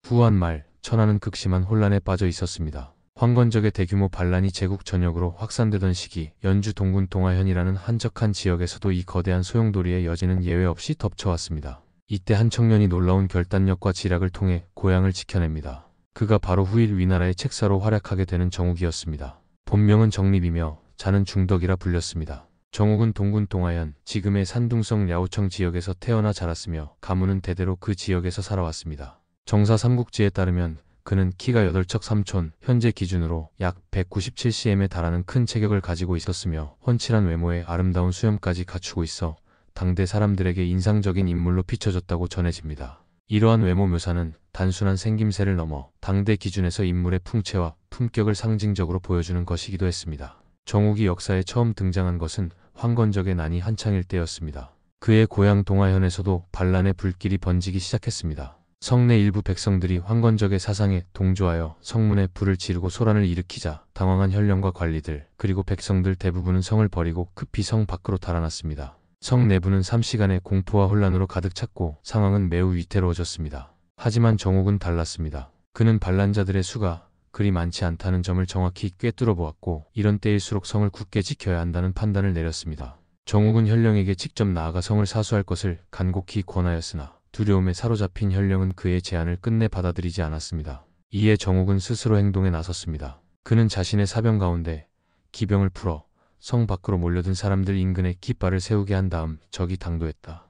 후한 말, 천하는 극심한 혼란에 빠져 있었습니다. 황건적의 대규모 반란이 제국 전역으로 확산되던 시기, 연주 동군 동아현이라는 한적한 지역에서도 이 거대한 소용돌이의 여진은 예외 없이 덮쳐왔습니다. 이때 한 청년이 놀라운 결단력과 지략을 통해 고향을 지켜냅니다. 그가 바로 후일 위나라의 책사로 활약하게 되는 정욱이었습니다. 본명은 정립이며 자는 중덕이라 불렸습니다. 정욱은 동군 동아현, 지금의 산둥성 랴오청 지역에서 태어나 자랐으며 가문은 대대로 그 지역에서 살아왔습니다. 정사 삼국지에 따르면 그는 키가 8척 3촌, 현재 기준으로 약 197cm에 달하는 큰 체격을 가지고 있었으며 훤칠한 외모에 아름다운 수염까지 갖추고 있어 당대 사람들에게 인상적인 인물로 비춰졌다고 전해집니다. 이러한 외모 묘사는 단순한 생김새를 넘어 당대 기준에서 인물의 풍채와 품격을 상징적으로 보여주는 것이기도 했습니다. 정욱이 역사에 처음 등장한 것은 황건적의 난이 한창일 때였습니다. 그의 고향 동아현에서도 반란의 불길이 번지기 시작했습니다. 성내 일부 백성들이 황건적의 사상에 동조하여 성문에 불을 지르고 소란을 일으키자 당황한 현령과 관리들 그리고 백성들 대부분은 성을 버리고 급히 성 밖으로 달아났습니다. 성 내부는 삼시간의 공포와 혼란으로 가득 찼고 상황은 매우 위태로워졌습니다. 하지만 정욱은 달랐습니다. 그는 반란자들의 수가 그리 많지 않다는 점을 정확히 꿰뚫어 보았고 이런 때일수록 성을 굳게 지켜야 한다는 판단을 내렸습니다. 정욱은 현령에게 직접 나아가 성을 사수할 것을 간곡히 권하였으나 두려움에 사로잡힌 현령은 그의 제안을 끝내 받아들이지 않았습니다. 이에 정욱은 스스로 행동에 나섰습니다. 그는 자신의 사병 가운데 기병을 풀어 성 밖으로 몰려든 사람들 인근에 깃발을 세우게 한 다음 적이 당도했다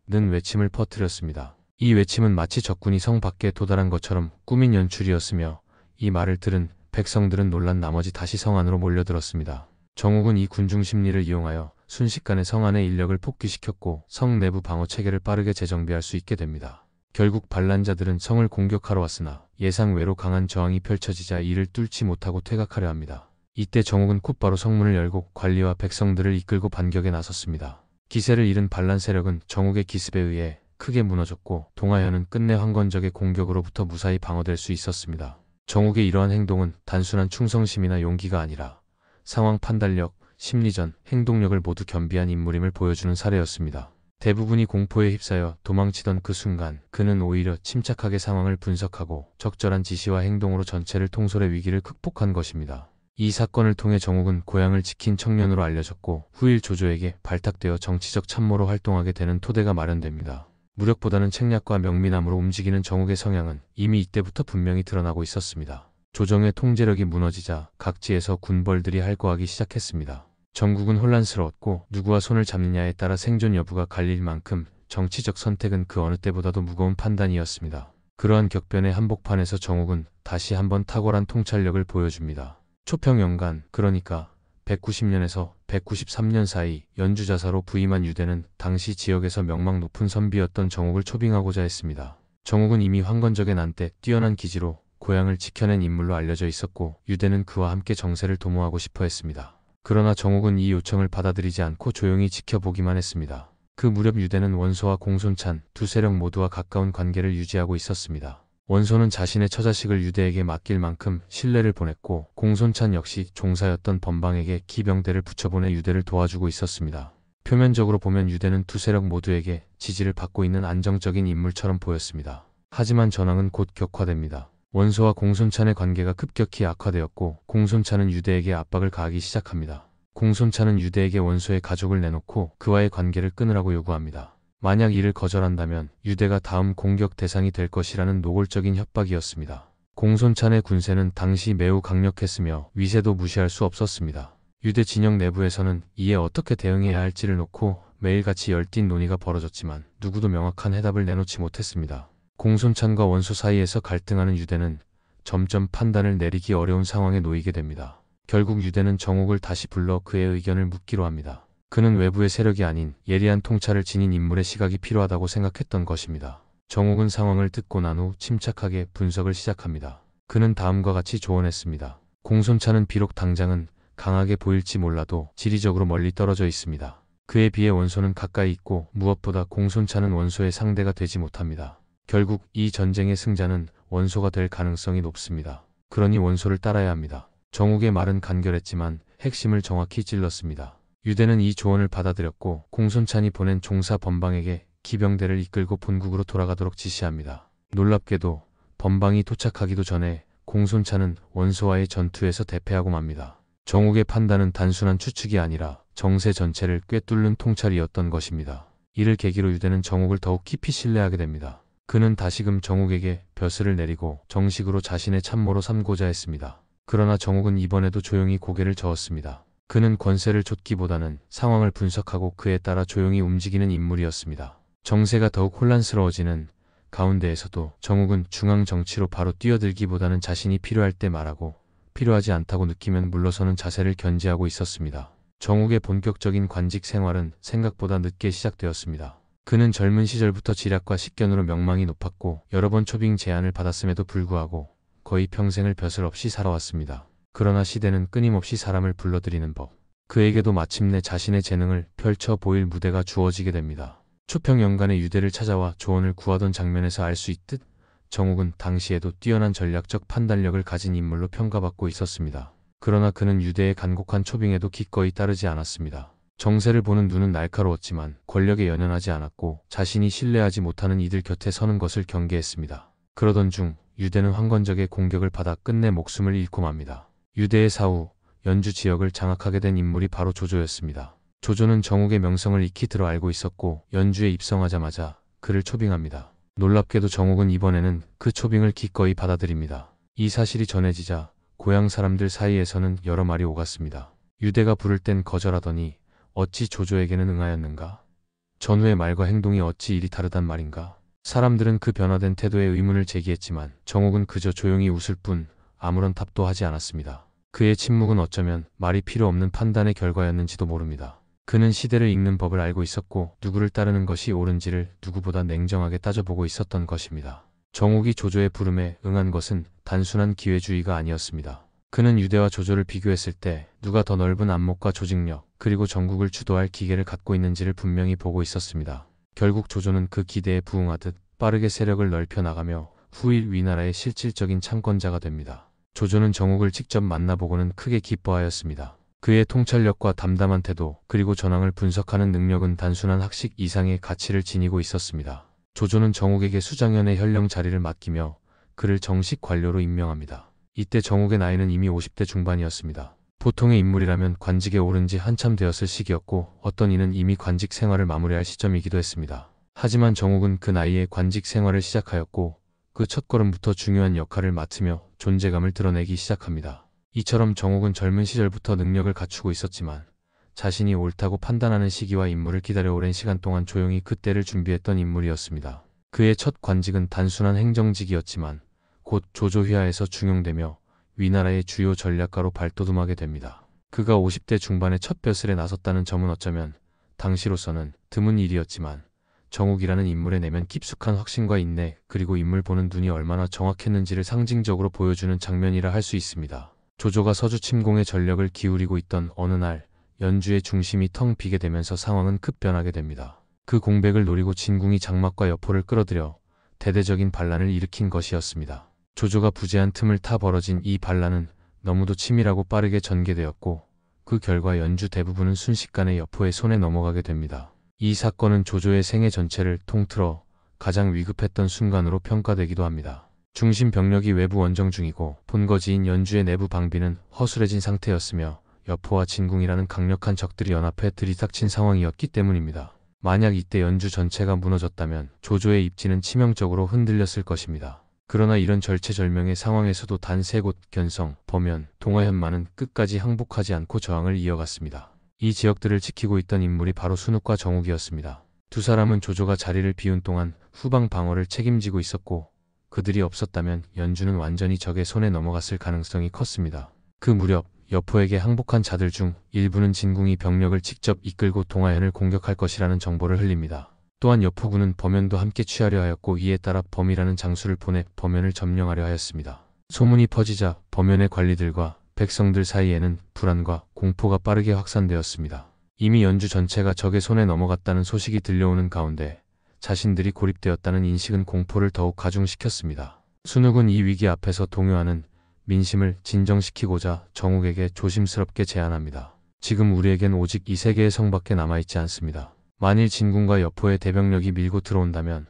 는 외침을 퍼뜨렸습니다. 이 외침은 마치 적군이 성 밖에 도달한 것처럼 꾸민 연출이었으며 이 말을 들은 백성들은 놀란 나머지 다시 성 안으로 몰려들었습니다. 정욱은 이 군중 심리를 이용하여 순식간에 성 안의 인력을 폭귀시켰고 성 내부 방어 체계를 빠르게 재정비할 수 있게 됩니다. 결국 반란자들은 성을 공격하러 왔으나 예상 외로 강한 저항이 펼쳐지자 이를 뚫지 못하고 퇴각하려 합니다. 이때 정욱은 곧바로 성문을 열고 관리와 백성들을 이끌고 반격에 나섰습니다. 기세를 잃은 반란 세력은 정욱의 기습에 의해 크게 무너졌고 동아현은 끝내 황건적의 공격으로부터 무사히 방어될 수 있었습니다. 정욱의 이러한 행동은 단순한 충성심이나 용기가 아니라 상황 판단력, 심리전, 행동력을 모두 겸비한 인물임을 보여주는 사례였습니다. 대부분이 공포에 휩싸여 도망치던 그 순간 그는 오히려 침착하게 상황을 분석하고 적절한 지시와 행동으로 전체를 통솔해 위기를 극복한 것입니다. 이 사건을 통해 정욱은 고향을 지킨 청년으로 알려졌고 후일 조조에게 발탁되어 정치적 참모로 활동하게 되는 토대가 마련됩니다. 무력보다는 책략과 명민함으로 움직이는 정욱의 성향은 이미 이때부터 분명히 드러나고 있었습니다. 조정의 통제력이 무너지자 각지에서 군벌들이 할거하기 시작했습니다. 전국은 혼란스러웠고 누구와 손을 잡느냐에 따라 생존 여부가 갈릴 만큼 정치적 선택은 그 어느 때보다도 무거운 판단이었습니다. 그러한 격변의 한복판에서 정욱은 다시 한번 탁월한 통찰력을 보여줍니다. 초평연간, 그러니까 190년에서 193년 사이 연주자사로 부임한 유대는 당시 지역에서 명망 높은 선비였던 정욱을 초빙하고자 했습니다. 정욱은 이미 황건적의 난 때 뛰어난 기지로 고향을 지켜낸 인물로 알려져 있었고 유대는 그와 함께 정세를 도모하고 싶어 했습니다. 그러나 정욱은 이 요청을 받아들이지 않고 조용히 지켜보기만 했습니다. 그 무렵 유대는 원소와 공손찬 두 세력 모두와 가까운 관계를 유지하고 있었습니다. 원소는 자신의 처자식을 유대에게 맡길 만큼 신뢰를 보냈고 공손찬 역시 종사였던 범방에게 기병대를 붙여보내 유대를 도와주고 있었습니다. 표면적으로 보면 유대는 두 세력 모두에게 지지를 받고 있는 안정적인 인물처럼 보였습니다. 하지만 전황은 곧 격화됩니다. 원소와 공손찬의 관계가 급격히 악화되었고 공손찬은 유대에게 압박을 가하기 시작합니다. 공손찬은 유대에게 원소의 가족을 내놓고 그와의 관계를 끊으라고 요구합니다. 만약 이를 거절한다면 유대가 다음 공격 대상이 될 것이라는 노골적인 협박이었습니다. 공손찬의 군세는 당시 매우 강력했으며 위세도 무시할 수 없었습니다. 유대 진영 내부에서는 이에 어떻게 대응해야 할지를 놓고 매일같이 열띤 논의가 벌어졌지만 누구도 명확한 해답을 내놓지 못했습니다. 공손찬과 원소 사이에서 갈등하는 유대는 점점 판단을 내리기 어려운 상황에 놓이게 됩니다. 결국 유대는 정욱을 다시 불러 그의 의견을 묻기로 합니다. 그는 외부의 세력이 아닌 예리한 통찰을 지닌 인물의 시각이 필요하다고 생각했던 것입니다. 정욱은 상황을 듣고 난 후 침착하게 분석을 시작합니다. 그는 다음과 같이 조언했습니다. 공손찬은 비록 당장은 강하게 보일지 몰라도 지리적으로 멀리 떨어져 있습니다. 그에 비해 원소는 가까이 있고 무엇보다 공손찬은 원소의 상대가 되지 못합니다. 결국 이 전쟁의 승자는 원소가 될 가능성이 높습니다. 그러니 원소를 따라야 합니다. 정욱의 말은 간결했지만 핵심을 정확히 찔렀습니다. 유대는 이 조언을 받아들였고 공손찬이 보낸 종사 범방에게 기병대를 이끌고 본국으로 돌아가도록 지시합니다. 놀랍게도 번방이 도착하기도 전에 공손차는 원소와의 전투에서 대패하고 맙니다. 정욱의 판단은 단순한 추측이 아니라 정세 전체를 꿰뚫는 통찰이었던 것입니다. 이를 계기로 유대는 정욱을 더욱 깊이 신뢰하게 됩니다. 그는 다시금 정욱에게 벼슬을 내리고 정식으로 자신의 참모로 삼고자 했습니다. 그러나 정욱은 이번에도 조용히 고개를 저었습니다. 그는 권세를 좇기보다는 상황을 분석하고 그에 따라 조용히 움직이는 인물이었습니다. 정세가 더욱 혼란스러워지는 가운데에서도 정욱은 중앙 정치로 바로 뛰어들기보다는 자신이 필요할 때 말하고 필요하지 않다고 느끼면 물러서는 자세를 견지하고 있었습니다. 정욱의 본격적인 관직 생활은 생각보다 늦게 시작되었습니다. 그는 젊은 시절부터 지략과 식견으로 명망이 높았고 여러 번 초빙 제안을 받았음에도 불구하고 거의 평생을 벼슬 없이 살아왔습니다. 그러나 시대는 끊임없이 사람을 불러들이는 법. 그에게도 마침내 자신의 재능을 펼쳐 보일 무대가 주어지게 됩니다. 초평연간의 유대를 찾아와 조언을 구하던 장면에서 알 수 있듯 정욱은 당시에도 뛰어난 전략적 판단력을 가진 인물로 평가받고 있었습니다. 그러나 그는 유대의 간곡한 초빙에도 기꺼이 따르지 않았습니다. 정세를 보는 눈은 날카로웠지만 권력에 연연하지 않았고 자신이 신뢰하지 못하는 이들 곁에 서는 것을 경계했습니다. 그러던 중 유대는 황건적의 공격을 받아 끝내 목숨을 잃고 맙니다. 유대의 사후, 연주 지역을 장악하게 된 인물이 바로 조조였습니다. 조조는 정욱의 명성을 익히 들어 알고 있었고 연주에 입성하자마자 그를 초빙합니다. 놀랍게도 정욱은 이번에는 그 초빙을 기꺼이 받아들입니다. 이 사실이 전해지자 고향 사람들 사이에서는 여러 말이 오갔습니다. 유대가 부를 땐 거절하더니 어찌 조조에게는 응하였는가? 전후의 말과 행동이 어찌 이리 다르단 말인가? 사람들은 그 변화된 태도에 의문을 제기했지만 정욱은 그저 조용히 웃을 뿐 아무런 답도 하지 않았습니다. 그의 침묵은 어쩌면 말이 필요 없는 판단의 결과였는지도 모릅니다. 그는 시대를 읽는 법을 알고 있었고 누구를 따르는 것이 옳은지를 누구보다 냉정하게 따져보고 있었던 것입니다. 정욱이 조조의 부름에 응한 것은 단순한 기회주의가 아니었습니다. 그는 유대와 조조를 비교했을 때 누가 더 넓은 안목과 조직력 그리고 전국을 주도할 기계를 갖고 있는지를 분명히 보고 있었습니다. 결국 조조는 그 기대에 부응하듯 빠르게 세력을 넓혀 나가며 후일 위나라의 실질적인 창건자가 됩니다. 조조는 정욱을 직접 만나보고는 크게 기뻐하였습니다. 그의 통찰력과 담담한 태도 그리고 전황을 분석하는 능력은 단순한 학식 이상의 가치를 지니고 있었습니다. 조조는 정욱에게 수장현의 현령 자리를 맡기며 그를 정식 관료로 임명합니다. 이때 정욱의 나이는 이미 50대 중반이었습니다. 보통의 인물이라면 관직에 오른 지 한참 되었을 시기였고 어떤 이는 이미 관직 생활을 마무리할 시점이기도 했습니다. 하지만 정욱은 그 나이에 관직 생활을 시작하였고 그 첫걸음부터 중요한 역할을 맡으며 존재감을 드러내기 시작합니다. 이처럼 정욱은 젊은 시절부터 능력을 갖추고 있었지만 자신이 옳다고 판단하는 시기와 인물을 기다려 오랜 시간 동안 조용히 그 때를 준비했던 인물이었습니다. 그의 첫 관직은 단순한 행정직이었지만 곧 조조휘하에서 중용되며 위나라의 주요 전략가로 발돋움하게 됩니다. 그가 50대 중반의 첫 벼슬에 나섰다는 점은 어쩌면 당시로서는 드문 일이었지만 정욱이라는 인물의 내면 깊숙한 확신과 인내 그리고 인물 보는 눈이 얼마나 정확했는지를 상징적으로 보여주는 장면이라 할 수 있습니다. 조조가 서주 침공에 전력을 기울이고 있던 어느 날 연주의 중심이 텅 비게 되면서 상황은 급변하게 됩니다. 그 공백을 노리고 진궁이 장막과 여포를 끌어들여 대대적인 반란을 일으킨 것이었습니다. 조조가 부재한 틈을 타 벌어진 이 반란은 너무도 치밀하고 빠르게 전개되었고 그 결과 연주 대부분은 순식간에 여포의 손에 넘어가게 됩니다. 이 사건은 조조의 생애 전체를 통틀어 가장 위급했던 순간으로 평가되기도 합니다. 중심 병력이 외부 원정 중이고 본거지인 연주의 내부 방비는 허술해진 상태였으며 여포와 진궁이라는 강력한 적들이 연합해 들이닥친 상황이었기 때문입니다. 만약 이때 연주 전체가 무너졌다면 조조의 입지는 치명적으로 흔들렸을 것입니다. 그러나 이런 절체절명의 상황에서도 단 세 곳 견성, 범현, 동화현만은 끝까지 항복하지 않고 저항을 이어갔습니다. 이 지역들을 지키고 있던 인물이 바로 순욱과 정욱이었습니다. 두 사람은 조조가 자리를 비운 동안 후방 방어를 책임지고 있었고 그들이 없었다면 연주는 완전히 적의 손에 넘어갔을 가능성이 컸습니다. 그 무렵 여포에게 항복한 자들 중 일부는 진궁이 병력을 직접 이끌고 동화현을 공격할 것이라는 정보를 흘립니다. 또한 여포군은 범현도 함께 취하려 하였고 이에 따라 범이라는 장수를 보내 범현을 점령하려 하였습니다. 소문이 퍼지자 범현의 관리들과 백성들 사이에는 불안과 공포가 빠르게 확산되었습니다. 이미 연주 전체가 적의 손에 넘어갔다는 소식이 들려오는 가운데 자신들이 고립되었다는 인식은 공포를 더욱 가중시켰습니다. 순욱은 이 위기 앞에서 동요하는 민심을 진정시키고자 정욱에게 조심스럽게 제안합니다. 지금 우리에겐 오직 이 세 개의 성밖에 남아있지 않습니다. 만일 진궁과 여포의 대병력이 밀고 들어온다면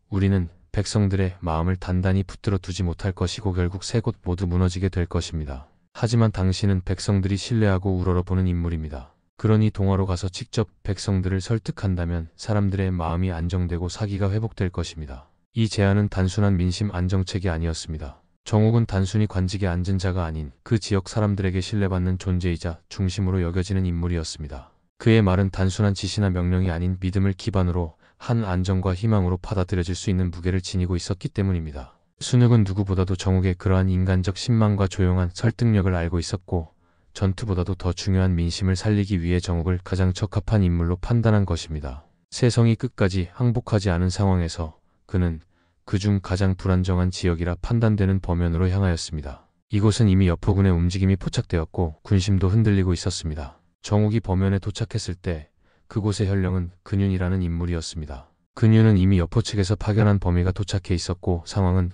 우리는 백성들의 마음을 단단히 붙들어 두지 못할 것이고 결국 세 곳 모두 무너지게 될 것입니다. 하지만 당신은 백성들이 신뢰하고 우러러보는 인물입니다. 그러니 동화로 가서 직접 백성들을 설득한다면 사람들의 마음이 안정되고 사기가 회복될 것입니다. 이 제안은 단순한 민심 안정책이 아니었습니다. 정옥은 단순히 관직에 앉은 자가 아닌 그 지역 사람들에게 신뢰받는 존재이자 중심으로 여겨지는 인물이었습니다. 그의 말은 단순한 지시나 명령이 아닌 믿음을 기반으로 한 안정과 희망으로 받아들여질 수 있는 무게를 지니고 있었기 때문입니다. 순흑은 누구보다도 정옥의 그러한 인간적 신망과 조용한 설득력을 알고 있었고 전투보다도 더 중요한 민심을 살리기 위해 정옥을 가장 적합한 인물로 판단한 것입니다. 세성이 끝까지 항복하지 않은 상황에서 그는 그중 가장 불안정한 지역이라 판단되는 범연으로 향하였습니다. 이곳은 이미 여포군의 움직임이 포착되었고 군심도 흔들리고 있었습니다. 정옥이 범연에 도착했을 때 그곳의 현령은 근윤이라는 인물이었습니다. 근윤은 이미 여포 측에서 파견한 범위가 도착해 있었고 상황은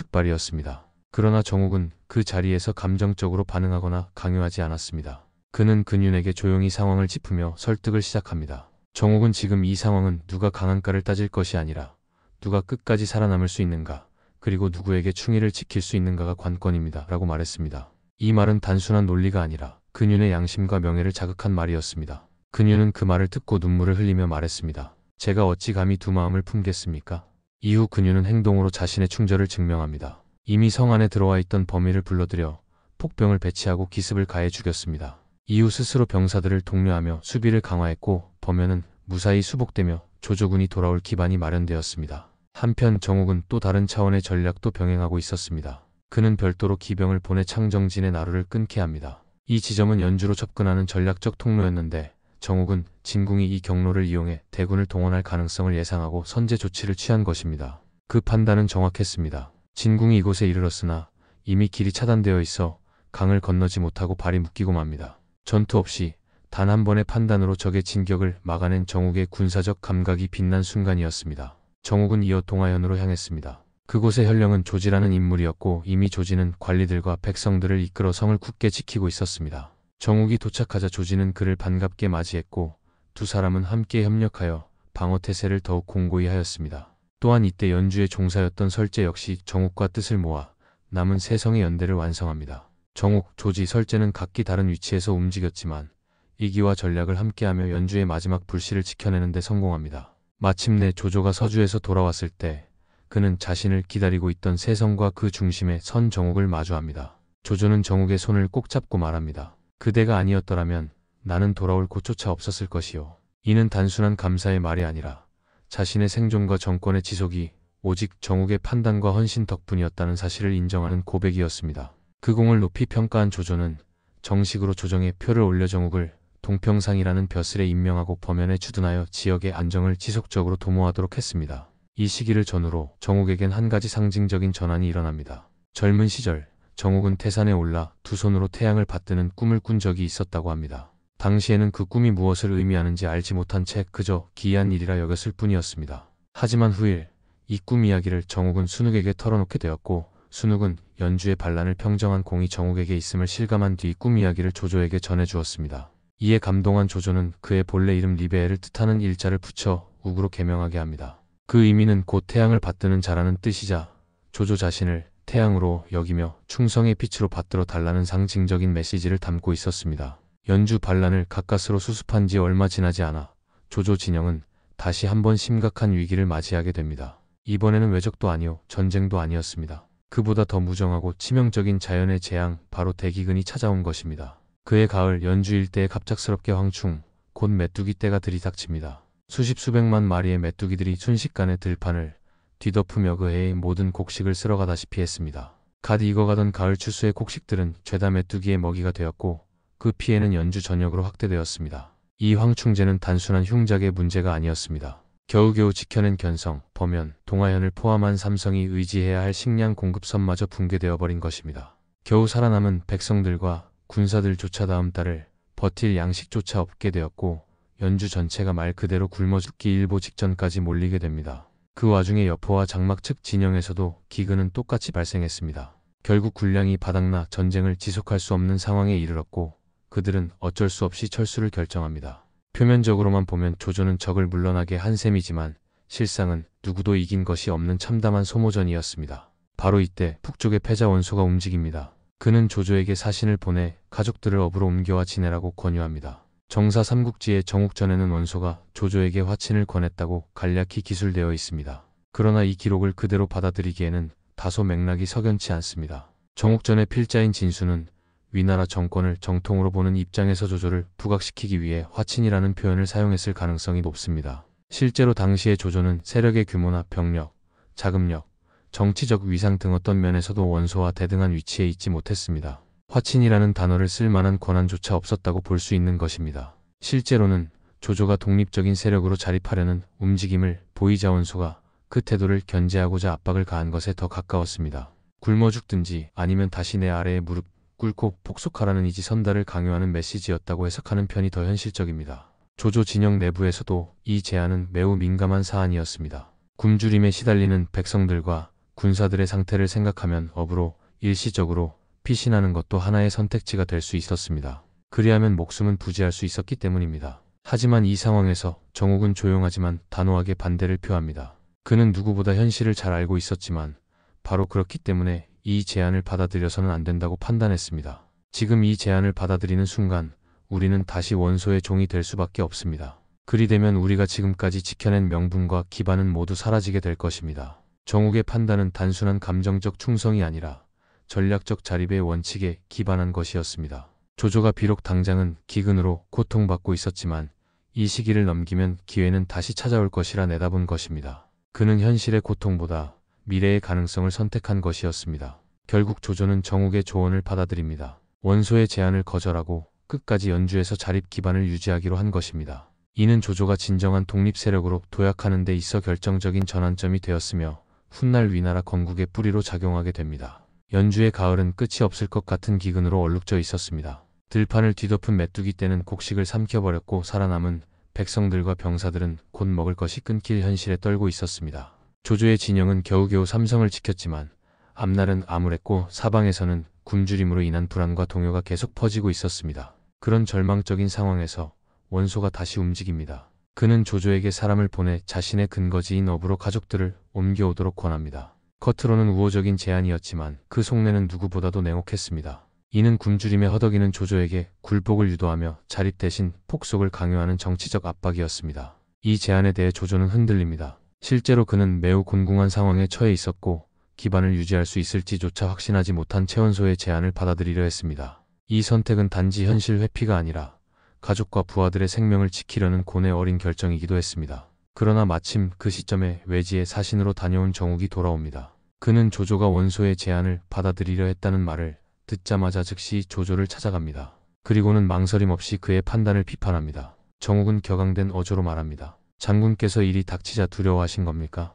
일촉즉발이었습니다. 그러나 정옥은 그 자리에서 감정적으로 반응하거나 강요하지 않았습니다. 그는 근윤에게 조용히 상황을 짚으며 설득을 시작합니다. 정옥은 지금 이 상황은 누가 강한가를 따질 것이 아니라 누가 끝까지 살아남을 수 있는가, 그리고 누구에게 충의를 지킬 수 있는가가 관건입니다. 라고 말했습니다. 이 말은 단순한 논리가 아니라 근윤의 양심과 명예를 자극한 말이었습니다. 근윤은 그 말을 듣고 눈물을 흘리며 말했습니다. 제가 어찌 감히 두 마음을 품겠습니까? 이후 근윤은 행동으로 자신의 충절을 증명합니다. 이미 성 안에 들어와 있던 범위를 불러들여 폭병을 배치하고 기습을 가해 죽였습니다. 이후 스스로 병사들을 독려하며 수비를 강화했고 범연은 무사히 수복되며 조조군이 돌아올 기반이 마련되었습니다. 한편 정옥은 또 다른 차원의 전략도 병행하고 있었습니다. 그는 별도로 기병을 보내 창정진의 나루를 끊게 합니다. 이 지점은 연주로 접근하는 전략적 통로였는데 정옥은 진궁이 이 경로를 이용해 대군을 동원할 가능성을 예상하고 선제 조치를 취한 것입니다. 그 판단은 정확했습니다. 진궁이 이곳에 이르렀으나 이미 길이 차단되어 있어 강을 건너지 못하고 발이 묶이고 맙니다. 전투 없이 단 한 번의 판단으로 적의 진격을 막아낸 정옥의 군사적 감각이 빛난 순간이었습니다. 정옥은 이어 동하현으로 향했습니다. 그곳의 현령은 조지라는 인물이었고 이미 조지는 관리들과 백성들을 이끌어 성을 굳게 지키고 있었습니다. 정옥이 도착하자 조지는 그를 반갑게 맞이했고 두 사람은 함께 협력하여 방어태세를 더욱 공고히 하였습니다. 또한 이때 연주의 종사였던 설제 역시 정옥과 뜻을 모아 남은 세 성의 연대를 완성합니다. 정옥, 조지, 설제는 각기 다른 위치에서 움직였지만 이기와 전략을 함께하며 연주의 마지막 불씨를 지켜내는 데 성공합니다. 마침내 조조가 서주에서 돌아왔을 때 그는 자신을 기다리고 있던 세성과 그 중심에 선 정옥을 마주합니다. 조조는 정옥의 손을 꼭 잡고 말합니다. 그대가 아니었더라면 나는 돌아올 곳조차 없었을 것이요. 이는 단순한 감사의 말이 아니라 자신의 생존과 정권의 지속이 오직 정옥의 판단과 헌신 덕분이었다는 사실을 인정하는 고백이었습니다. 그 공을 높이 평가한 조조는 정식으로 조정에 표를 올려 정옥을 동평상이라는 벼슬에 임명하고 범연에 주둔하여 지역의 안정을 지속적으로 도모하도록 했습니다. 이 시기를 전후로 정옥에겐 한 가지 상징적인 전환이 일어납니다. 젊은 시절 정옥은 태산에 올라 두 손으로 태양을 받드는 꿈을 꾼 적이 있었다고 합니다. 당시에는 그 꿈이 무엇을 의미하는지 알지 못한 채 그저 기이한 일이라 여겼을 뿐이었습니다. 하지만 후일 이 꿈 이야기를 정옥은 순흑에게 털어놓게 되었고 순흑은 연주의 반란을 평정한 공이 정옥에게 있음을 실감한 뒤 꿈 이야기를 조조에게 전해주었습니다. 이에 감동한 조조는 그의 본래 이름 리베에를 뜻하는 일자를 붙여 우구로 개명하게 합니다. 그 의미는 곧 태양을 받드는 자라는 뜻이자 조조 자신을 태양으로 여기며 충성의 빛으로 받들어 달라는 상징적인 메시지를 담고 있었습니다. 연주 반란을 가까스로 수습한 지 얼마 지나지 않아 조조 진영은 다시 한번 심각한 위기를 맞이하게 됩니다. 이번에는 외적도 아니요 전쟁도 아니었습니다. 그보다 더 무정하고 치명적인 자연의 재앙, 바로 대기근이 찾아온 것입니다. 그해 가을 연주 일대에 갑작스럽게 황충, 곧 메뚜기 떼가 들이닥칩니다. 수십 수백만 마리의 메뚜기들이 순식간에 들판을 뒤덮으며 그 해의 모든 곡식을 쓸어가다시피 했습니다. 갓 익어가던 가을 추수의 곡식들은 죄다 메뚜기의 먹이가 되었고 그 피해는 연주 전역으로 확대되었습니다. 이 황충제는 단순한 흉작의 문제가 아니었습니다. 겨우겨우 지켜낸 견성, 범연, 동하현을 포함한 삼성이 의지해야 할 식량 공급선마저 붕괴되어 버린 것입니다. 겨우 살아남은 백성들과 군사들조차 다음 달을 버틸 양식조차 없게 되었고 연주 전체가 말 그대로 굶어 죽기 일보 직전까지 몰리게 됩니다. 그 와중에 여포와 장막 측 진영에서도 기근은 똑같이 발생했습니다. 결국 군량이 바닥나 전쟁을 지속할 수 없는 상황에 이르렀고 그들은 어쩔 수 없이 철수를 결정합니다. 표면적으로만 보면 조조는 적을 물러나게 한 셈이지만 실상은 누구도 이긴 것이 없는 참담한 소모전이었습니다. 바로 이때 북쪽의 패자 원소가 움직입니다. 그는 조조에게 사신을 보내 가족들을 업으로 옮겨와 지내라고 권유합니다. 정사 삼국지의 정욱전에는 원소가 조조에게 화친을 권했다고 간략히 기술되어 있습니다. 그러나 이 기록을 그대로 받아들이기에는 다소 맥락이 석연치 않습니다. 정욱전의 필자인 진수는 위나라 정권을 정통으로 보는 입장에서 조조를 부각시키기 위해 화친이라는 표현을 사용했을 가능성이 높습니다. 실제로 당시의 조조는 세력의 규모나 병력, 자금력, 정치적 위상 등 어떤 면에서도 원소와 대등한 위치에 있지 못했습니다. 화친이라는 단어를 쓸 만한 권한조차 없었다고 볼 수 있는 것입니다. 실제로는 조조가 독립적인 세력으로 자립하려는 움직임을 보이자 원소가 그 태도를 견제하고자 압박을 가한 것에 더 가까웠습니다. 굶어 죽든지 아니면 다시 내 아래에 무릎 꿇고 복속하라는 이지 선달을 강요하는 메시지였다고 해석하는 편이 더 현실적입니다. 조조 진영 내부에서도 이 제안은 매우 민감한 사안이었습니다. 굶주림에 시달리는 백성들과 군사들의 상태를 생각하면 업으로 일시적으로 피신하는 것도 하나의 선택지가 될 수 있었습니다. 그리하면 목숨은 부지할 수 있었기 때문입니다. 하지만 이 상황에서 정욱은 조용하지만 단호하게 반대를 표합니다. 그는 누구보다 현실을 잘 알고 있었지만 바로 그렇기 때문에 이 제안을 받아들여서는 안 된다고 판단했습니다. 지금 이 제안을 받아들이는 순간 우리는 다시 원소의 종이 될 수밖에 없습니다. 그리 되면 우리가 지금까지 지켜낸 명분과 기반은 모두 사라지게 될 것입니다. 정욱의 판단은 단순한 감정적 충성이 아니라 전략적 자립의 원칙에 기반한 것이었습니다. 조조가 비록 당장은 기근으로 고통받고 있었지만 이 시기를 넘기면 기회는 다시 찾아올 것이라 내다본 것입니다. 그는 현실의 고통보다 미래의 가능성을 선택한 것이었습니다. 결국 조조는 정욱의 조언을 받아들입니다. 원소의 제안을 거절하고 끝까지 연주에서 자립 기반을 유지하기로 한 것입니다. 이는 조조가 진정한 독립 세력으로 도약하는 데 있어 결정적인 전환점이 되었으며 훗날 위나라 건국의 뿌리로 작용하게 됩니다. 연주의 가을은 끝이 없을 것 같은 기근으로 얼룩져 있었습니다. 들판을 뒤덮은 메뚜기 떼는 곡식을 삼켜버렸고 살아남은 백성들과 병사들은 곧 먹을 것이 끊길 현실에 떨고 있었습니다. 조조의 진영은 겨우겨우 삼성을 지켰지만 앞날은 암울했고 사방에서는 굶주림으로 인한 불안과 동요가 계속 퍼지고 있었습니다. 그런 절망적인 상황에서 원소가 다시 움직입니다. 그는 조조에게 사람을 보내 자신의 근거지인 업으로 가족들을 옮겨오도록 권합니다. 겉으로는 우호적인 제안이었지만 그 속내는 누구보다도 냉혹했습니다. 이는 굶주림에 허덕이는 조조에게 굴복을 유도하며 자립 대신 폭속을 강요하는 정치적 압박이었습니다. 이 제안에 대해 조조는 흔들립니다. 실제로 그는 매우 곤궁한 상황에 처해 있었고 기반을 유지할 수 있을지조차 확신하지 못한 최원소의 제안을 받아들이려 했습니다. 이 선택은 단지 현실 회피가 아니라 가족과 부하들의 생명을 지키려는 고뇌 어린 결정이기도 했습니다. 그러나 마침 그 시점에 외지에 사신으로 다녀온 정욱이 돌아옵니다. 그는 조조가 원소의 제안을 받아들이려 했다는 말을 듣자마자 즉시 조조를 찾아갑니다. 그리고는 망설임 없이 그의 판단을 비판합니다. 정욱은 격앙된 어조로 말합니다. 장군께서 일이 닥치자 두려워하신 겁니까?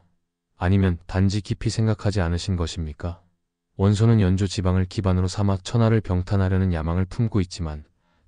아니면 단지 깊이 생각하지 않으신 것입니까? 원소는 연조 지방을 기반으로 삼아 천하를 병탄하려는 야망을 품고 있지만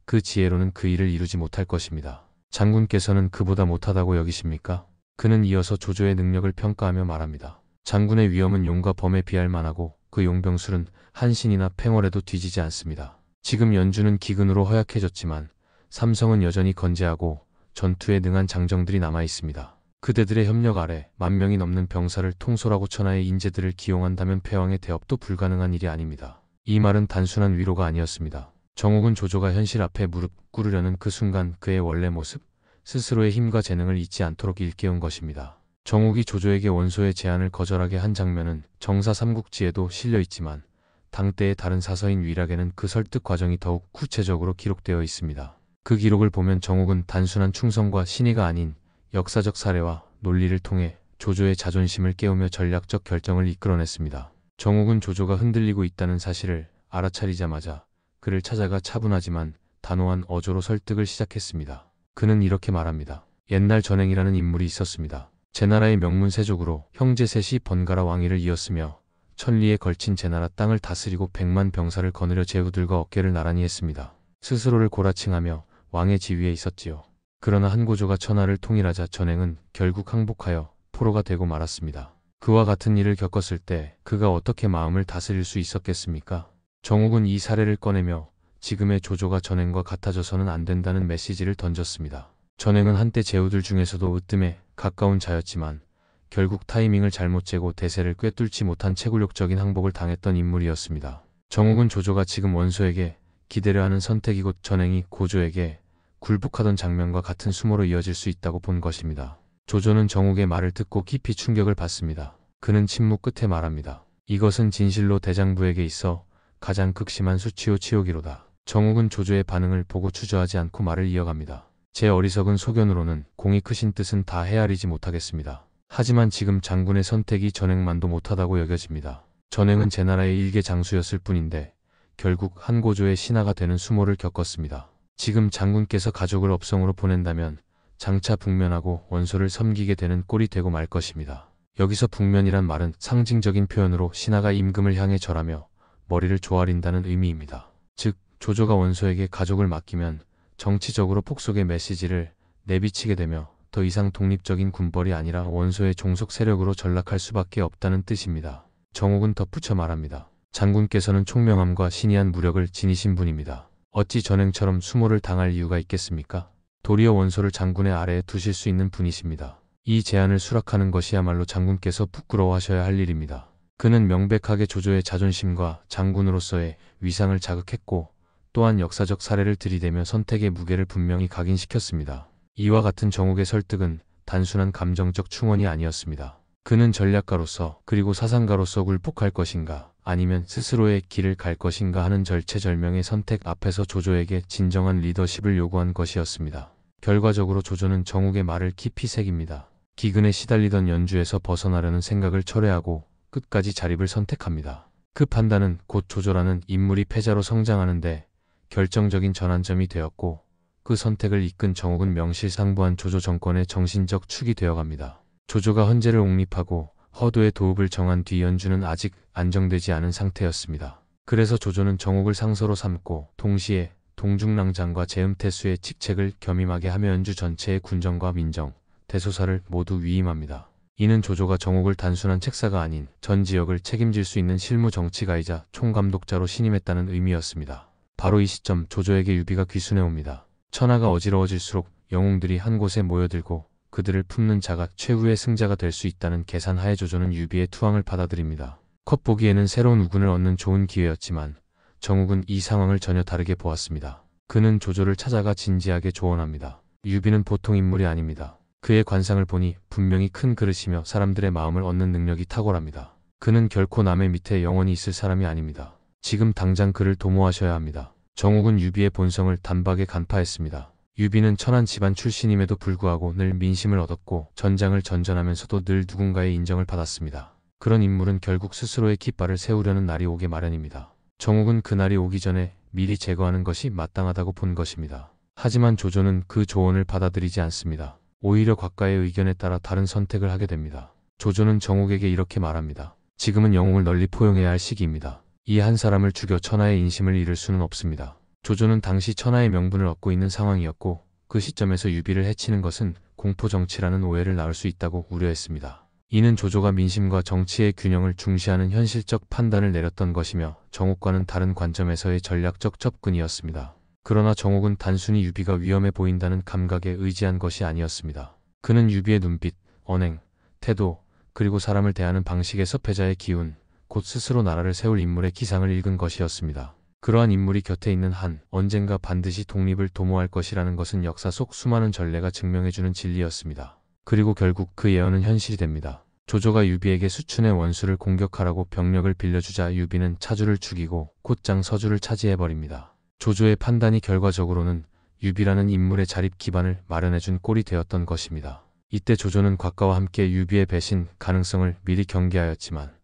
그 지혜로는 그 일을 이루지 못할 것입니다. 장군께서는 그보다 못하다고 여기십니까? 그는 이어서 조조의 능력을 평가하며 말합니다. 장군의 위엄은 용과 범에 비할 만하고 그 용병술은 한신이나 팽월에도 뒤지지 않습니다. 지금 연주는 기근으로 허약해졌지만 삼성은 여전히 건재하고 전투에 능한 장정들이 남아 있습니다. 그대들의 협력 아래 10,000명이 넘는 병사를 통솔하고 천하의 인재들을 기용한다면 패왕의 대업도 불가능한 일이 아닙니다. 이 말은 단순한 위로가 아니었습니다. 정욱은 조조가 현실 앞에 무릎 꿇으려는 그 순간 그의 원래 모습, 스스로의 힘과 재능을 잊지 않도록 일깨운 것입니다. 정욱이 조조에게 원소의 제안을 거절하게 한 장면은 정사 삼국지에도 실려 있지만 당대의 다른 사서인 위락에는 그 설득 과정이 더욱 구체적으로 기록되어 있습니다. 그 기록을 보면 정욱은 단순한 충성과 신의가 아닌 역사적 사례와 논리를 통해 조조의 자존심을 깨우며 전략적 결정을 이끌어냈습니다. 정욱은 조조가 흔들리고 있다는 사실을 알아차리자마자 그를 찾아가 차분하지만 단호한 어조로 설득을 시작했습니다. 그는 이렇게 말합니다. 옛날 전행이라는 인물이 있었습니다. 제나라의 명문 세족으로 형제 셋이 번갈아 왕위를 이었으며 천리에 걸친 제나라 땅을 다스리고 100만 병사를 거느려 제후들과 어깨를 나란히 했습니다. 스스로를 고라칭하며 왕의 지위에 있었지요. 그러나 한고조가 천하를 통일하자 전행은 결국 항복하여 포로가 되고 말았습니다. 그와 같은 일을 겪었을 때 그가 어떻게 마음을 다스릴 수 있었겠습니까? 정욱은 이 사례를 꺼내며 지금의 조조가 전행과 같아져서는 안 된다는 메시지를 던졌습니다. 전행은 한때 제후들 중에서도 으뜸에 가까운 자였지만 결국 타이밍을 잘못 재고 대세를 꿰뚫지 못한 채굴욕적인 항복을 당했던 인물이었습니다. 정욱은 조조가 지금 원소에게 기대려 하는 선택이 곧 전행이 고조에게 굴복하던 장면과 같은 수모로 이어질 수 있다고 본 것입니다. 조조는 정욱의 말을 듣고 깊이 충격을 받습니다. 그는 침묵 끝에 말합니다. 이것은 진실로 대장부에게 있어 가장 극심한 수치요 치욕이로다. 정욱은 조조의 반응을 보고 주저하지 않고 말을 이어갑니다. 제 어리석은 소견으로는 공이 크신 뜻은 다 헤아리지 못하겠습니다. 하지만 지금 장군의 선택이 전행만도 못하다고 여겨집니다. 전행은 제 나라의 일개 장수였을 뿐인데 결국 한 고조의 신하가 되는 수모를 겪었습니다. 지금 장군께서 가족을 업성으로 보낸다면 장차 북면하고 원소를 섬기게 되는 꼴이 되고 말 것입니다. 여기서 북면이란 말은 상징적인 표현으로 신하가 임금을 향해 절하며 머리를 조아린다는 의미입니다. 즉 조조가 원소에게 가족을 맡기면 정치적으로 폭속의 메시지를 내비치게 되며 더 이상 독립적인 군벌이 아니라 원소의 종속 세력으로 전락할 수밖에 없다는 뜻입니다. 정욱은 덧붙여 말합니다. 장군께서는 총명함과 신이한 무력을 지니신 분입니다. 어찌 전행처럼 수모를 당할 이유가 있겠습니까? 도리어 원소를 장군의 아래에 두실 수 있는 분이십니다. 이 제안을 수락하는 것이야말로 장군께서 부끄러워하셔야 할 일입니다. 그는 명백하게 조조의 자존심과 장군으로서의 위상을 자극했고 또한 역사적 사례를 들이대며 선택의 무게를 분명히 각인시켰습니다. 이와 같은 정욱의 설득은 단순한 감정적 충원이 아니었습니다. 그는 전략가로서 그리고 사상가로서 굴복할 것인가 아니면 스스로의 길을 갈 것인가 하는 절체절명의 선택 앞에서 조조에게 진정한 리더십을 요구한 것이었습니다. 결과적으로 조조는 정욱의 말을 깊이 새깁니다. 기근에 시달리던 연주에서 벗어나려는 생각을 철회하고 끝까지 자립을 선택합니다. 그 판단은 곧 조조라는 인물이 패자로 성장하는데 결정적인 전환점이 되었고 그 선택을 이끈 정욱은 명실상부한 조조 정권의 정신적 축이 되어갑니다. 조조가 헌재를 옹립하고 허도의 도읍을 정한 뒤 연주는 아직 안정되지 않은 상태였습니다. 그래서 조조는 정욱을 상서로 삼고 동시에 동중랑장과 제음태수의 직책을 겸임하게 하며 연주 전체의 군정과 민정, 대소사를 모두 위임합니다. 이는 조조가 정욱을 단순한 책사가 아닌 전 지역을 책임질 수 있는 실무 정치가이자 총감독자로 신임했다는 의미였습니다. 바로 이 시점 조조에게 유비가 귀순해 옵니다. 천하가 어지러워질수록 영웅들이 한 곳에 모여들고 그들을 품는 자가 최후의 승자가 될 수 있다는 계산하에 조조는 유비의 투항을 받아들입니다. 겉보기에는 새로운 우군을 얻는 좋은 기회였지만 정욱은 이 상황을 전혀 다르게 보았습니다. 그는 조조를 찾아가 진지하게 조언합니다. 유비는 보통 인물이 아닙니다. 그의 관상을 보니 분명히 큰 그릇이며 사람들의 마음을 얻는 능력이 탁월합니다. 그는 결코 남의 밑에 영원히 있을 사람이 아닙니다. 지금 당장 그를 도모하셔야 합니다. 정욱은 유비의 본성을 단박에 간파했습니다. 유비는 천한 집안 출신임에도 불구하고 늘 민심을 얻었고 전장을 전전하면서도 늘 누군가의 인정을 받았습니다. 그런 인물은 결국 스스로의 깃발을 세우려는 날이 오게 마련입니다. 정욱은 그날이 오기 전에 미리 제거하는 것이 마땅하다고 본 것입니다. 하지만 조조는 그 조언을 받아들이지 않습니다. 오히려 곽가의 의견에 따라 다른 선택을 하게 됩니다. 조조는 정욱에게 이렇게 말합니다. 지금은 영웅을 널리 포용해야 할 시기입니다. 이 한 사람을 죽여 천하의 인심을 잃을 수는 없습니다. 조조는 당시 천하의 명분을 얻고 있는 상황이었고 그 시점에서 유비를 해치는 것은 공포정치라는 오해를 낳을 수 있다고 우려했습니다. 이는 조조가 민심과 정치의 균형을 중시하는 현실적 판단을 내렸던 것이며 정욱과는 다른 관점에서의 전략적 접근이었습니다. 그러나 정욱은 단순히 유비가 위험해 보인다는 감각에 의지한 것이 아니었습니다. 그는 유비의 눈빛, 언행, 태도, 그리고 사람을 대하는 방식에서 패자의 기운, 곧 스스로 나라를 세울 인물의 기상을 읽은 것이었습니다. 그러한 인물이 곁에 있는 한 언젠가 반드시 독립을 도모할 것이라는 것은 역사 속 수많은 전례가 증명해주는 진리였습니다. 그리고 결국 그 예언은 현실이 됩니다. 조조가 유비에게 수춘의 원수를 공격하라고 병력을 빌려주자 유비는 차주를 죽이고 곧장 서주를 차지해버립니다. 조조의 판단이 결과적으로는 유비라는 인물의 자립 기반을 마련해준 꼴이 되었던 것입니다. 이때 조조는 곽가와 함께 유비의 배신 가능성을 미리 경계하였지만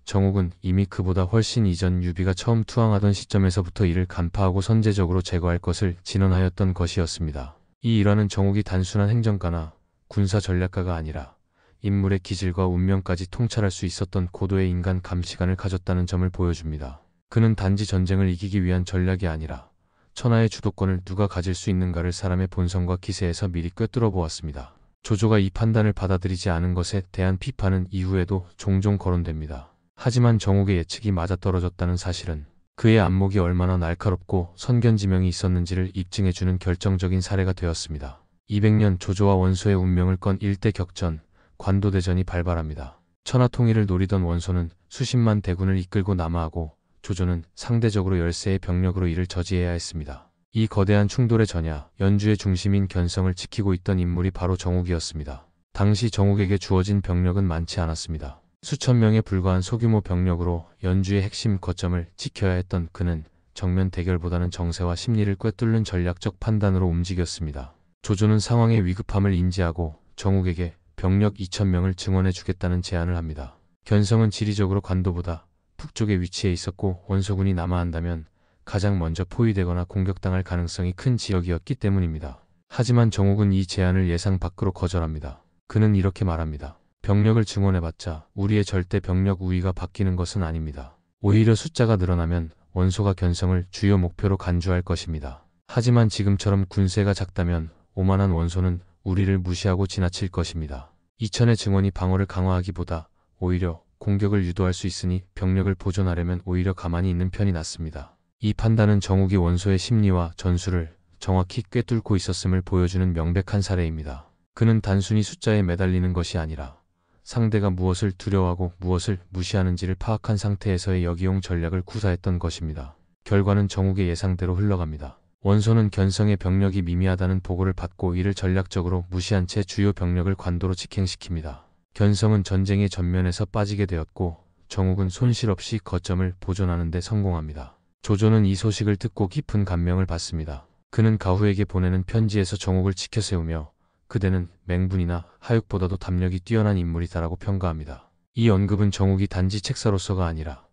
정욱은 이미 그보다 훨씬 이전 유비가 처음 투항하던 시점에서부터 이를 간파하고 선제적으로 제거할 것을 진언하였던 것이었습니다. 이 일화는 정욱이 단순한 행정가나 군사 전략가가 아니라 인물의 기질과 운명까지 통찰할 수 있었던 고도의 인간 감시관을 가졌다는 점을 보여줍니다. 그는 단지 전쟁을 이기기 위한 전략이 아니라 천하의 주도권을 누가 가질 수 있는가를 사람의 본성과 기세에서 미리 꿰뚫어 보았습니다. 조조가 이 판단을 받아들이지 않은 것에 대한 비판은 이후에도 종종 거론됩니다. 하지만 정욱의 예측이 맞아떨어졌다는 사실은 그의 안목이 얼마나 날카롭고 선견지명이 있었는지를 입증해주는 결정적인 사례가 되었습니다. 200년 조조와 원소의 운명을 건 일대 격전, 관도대전이 발발합니다. 천하통일을 노리던 원소는 수십만 대군을 이끌고 남하하고 조조는 상대적으로 열세의 병력으로 이를 저지해야 했습니다. 이 거대한 충돌의 전야, 연주의 중심인 견성을 지키고 있던 인물이 바로 정욱이었습니다. 당시 정욱에게 주어진 병력은 많지 않았습니다. 수천 명에 불과한 소규모 병력으로 연주의 핵심 거점을 지켜야 했던 그는 정면 대결보다는 정세와 심리를 꿰뚫는 전략적 판단으로 움직였습니다. 조조는 상황의 위급함을 인지하고 정욱에게 병력 2,000명을 증원해 주겠다는 제안을 합니다. 견성은 지리적으로 관도보다 북쪽에 위치해 있었고 원소군이 남하한다면 가장 먼저 포위되거나 공격당할 가능성이 큰 지역이었기 때문입니다. 하지만 정욱은 이 제안을 예상 밖으로 거절합니다. 그는 이렇게 말합니다. 병력을 증원해봤자 우리의 절대 병력 우위가 바뀌는 것은 아닙니다. 오히려 숫자가 늘어나면 원소가 견성을 주요 목표로 간주할 것입니다. 하지만 지금처럼 군세가 작다면 오만한 원소는 우리를 무시하고 지나칠 것입니다. 이천의 증원이 방어를 강화하기보다 오히려 공격을 유도할 수 있으니 병력을 보존하려면 오히려 가만히 있는 편이 낫습니다. 이 판단은 정욱이 원소의 심리와 전술을 정확히 꿰뚫고 있었음을 보여주는 명백한 사례입니다. 그는 단순히 숫자에 매달리는 것이 아니라 상대가 무엇을 두려워하고 무엇을 무시하는지를 파악한 상태에서의 역이용 전략을 구사했던 것입니다. 결과는 정욱의 예상대로 흘러갑니다. 원소는 견성의 병력이 미미하다는 보고를 받고 이를 전략적으로 무시한 채 주요 병력을 관도로 직행시킵니다. 견성은 전쟁의 전면에서 빠지게 되었고 정욱은 손실 없이 거점을 보존하는 데 성공합니다. 조조는 이 소식을 듣고 깊은 감명을 받습니다. 그는 가후에게 보내는 편지에서 정욱을 지켜세우며 그대는 맹분이나 하육보다도 담력이 뛰어난 인물이다라고 평가합니다. 이 언급은 정욱이 단지 책사로서가 아니라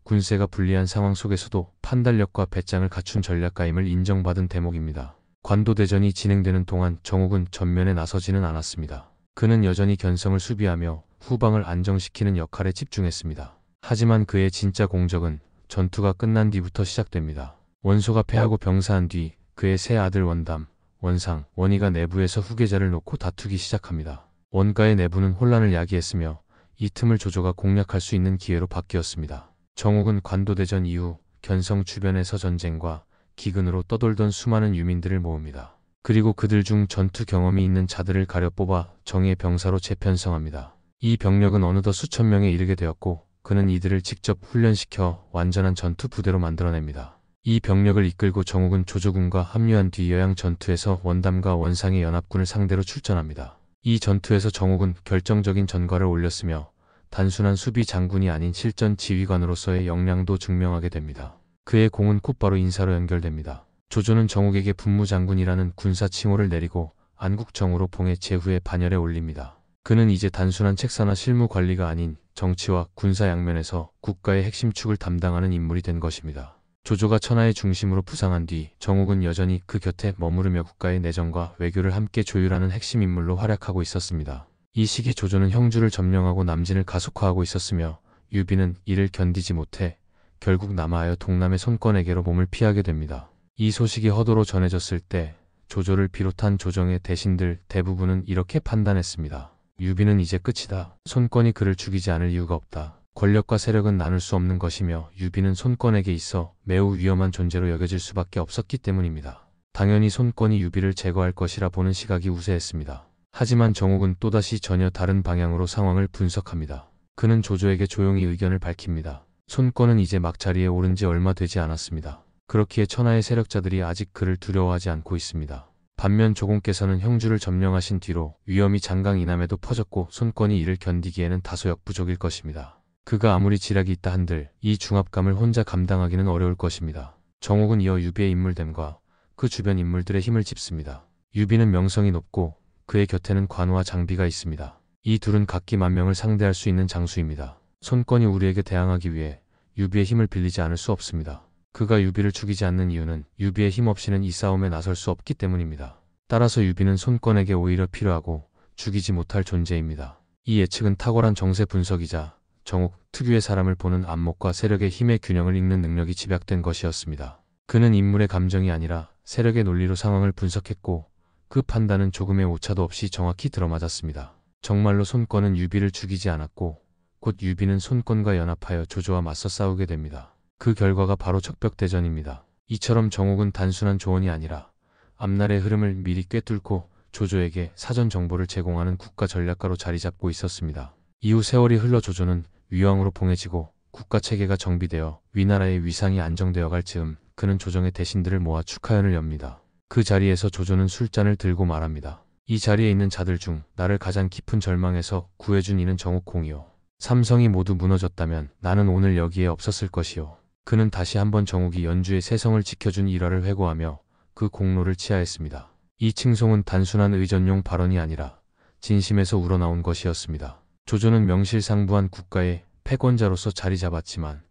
군세가 불리한 상황 속에서도 판단력과 배짱을 갖춘 전략가임을 인정받은 대목입니다. 관도대전이 진행되는 동안 정욱은 전면에 나서지는 않았습니다. 그는 여전히 견성을 수비하며 후방을 안정시키는 역할에 집중했습니다. 하지만 그의 진짜 공적은 전투가 끝난 뒤부터 시작됩니다. 원소가 패하고 병사한 뒤 그의 세 아들 원담, 원상, 원희가 내부에서 후계자를 놓고 다투기 시작합니다. 원가의 내부는 혼란을 야기했으며 이 틈을 조조가 공략할 수 있는 기회로 바뀌었습니다. 정욱은 관도대전 이후 견성 주변에서 전쟁과 기근으로 떠돌던 수많은 유민들을 모읍니다. 그리고 그들 중 전투 경험이 있는 자들을 가려 뽑아 정의의 병사로 재편성합니다. 이 병력은 어느덧 수천 명에 이르게 되었고 그는 이들을 직접 훈련시켜 완전한 전투 부대로 만들어냅니다. 이 병력을 이끌고 정욱은 조조군과 합류한 뒤 여양 전투에서 원담과 원상의 연합군을 상대로 출전합니다. 이 전투에서 정욱은 결정적인 전과를 올렸으며 단순한 수비 장군이 아닌 실전 지휘관으로서의 역량도 증명하게 됩니다. 그의 공은 곧바로 인사로 연결됩니다. 조조는 정욱에게 분무장군이라는 군사 칭호를 내리고 안국정으로 봉해 제후의 반열에 올립니다. 그는 이제 단순한 책사나 실무 관리가 아닌 정치와 군사 양면에서 국가의 핵심 축을 담당하는 인물이 된 것입니다. 조조가 천하의 중심으로 부상한 뒤 정욱은 여전히 그 곁에 머무르며 국가의 내정과 외교를 함께 조율하는 핵심 인물로 활약하고 있었습니다. 이 시기 조조는 형주를 점령하고 남진을 가속화하고 있었으며 유비는 이를 견디지 못해 결국 남하하여 동남의 손권에게로 몸을 피하게 됩니다. 이 소식이 허도로 전해졌을 때 조조를 비롯한 조정의 대신들 대부분은 이렇게 판단했습니다. 유비는 이제 끝이다. 손권이 그를 죽이지 않을 이유가 없다. 권력과 세력은 나눌 수 없는 것이며 유비는 손권에게 있어 매우 위험한 존재로 여겨질 수밖에 없었기 때문입니다. 당연히 손권이 유비를 제거할 것이라 보는 시각이 우세했습니다. 하지만 정욱은 또다시 전혀 다른 방향으로 상황을 분석합니다. 그는 조조에게 조용히 의견을 밝힙니다. 손권은 이제 막자리에 오른 지 얼마 되지 않았습니다. 그렇기에 천하의 세력자들이 아직 그를 두려워하지 않고 있습니다. 반면 조공께서는 형주를 점령하신 뒤로 위험이 장강 이남에도 퍼졌고 손권이 이를 견디기에는 다소 역부족일 것입니다. 그가 아무리 지략이 있다 한들 이 중압감을 혼자 감당하기는 어려울 것입니다. 정욱은 이어 유비의 인물됨과 그 주변 인물들의 힘을 짚습니다. 유비는 명성이 높고 그의 곁에는 관우와 장비가 있습니다. 이 둘은 각기 만명을 상대할 수 있는 장수입니다. 손권이 우리에게 대항하기 위해 유비의 힘을 빌리지 않을 수 없습니다. 그가 유비를 죽이지 않는 이유는 유비의 힘 없이는 이 싸움에 나설 수 없기 때문입니다. 따라서 유비는 손권에게 오히려 필요하고 죽이지 못할 존재입니다. 이 예측은 탁월한 정세 분석이자 정욱 특유의 사람을 보는 안목과 세력의 힘의 균형을 읽는 능력이 집약된 것이었습니다. 그는 인물의 감정이 아니라 세력의 논리로 상황을 분석했고 그 판단은 조금의 오차도 없이 정확히 들어맞았습니다. 정말로 손권은 유비를 죽이지 않았고 곧 유비는 손권과 연합하여 조조와 맞서 싸우게 됩니다. 그 결과가 바로 척벽대전입니다. 이처럼 정욱은 단순한 조언이 아니라 앞날의 흐름을 미리 꿰뚫고 조조에게 사전 정보를 제공하는 국가 전략가로 자리 잡고 있었습니다. 이후 세월이 흘러 조조는 위왕으로 봉해지고 국가 체계가 정비되어 위나라의 위상이 안정되어 갈 즈음 그는 조정의 대신들을 모아 축하연을 엽니다. 그 자리에서 조조는 술잔을 들고 말합니다. 이 자리에 있는 자들 중 나를 가장 깊은 절망에서 구해준 이는 정욱공이요. 삼성이 모두 무너졌다면 나는 오늘 여기에 없었을 것이요. 그는 다시 한번 정욱이 연주의 세성을 지켜준 일화를 회고하며 그 공로를 치하했습니다. 이 칭송은 단순한 의전용 발언이 아니라 진심에서 우러나온 것이었습니다. 조조는 명실상부한 국가의 패권자로서 자리 잡았지만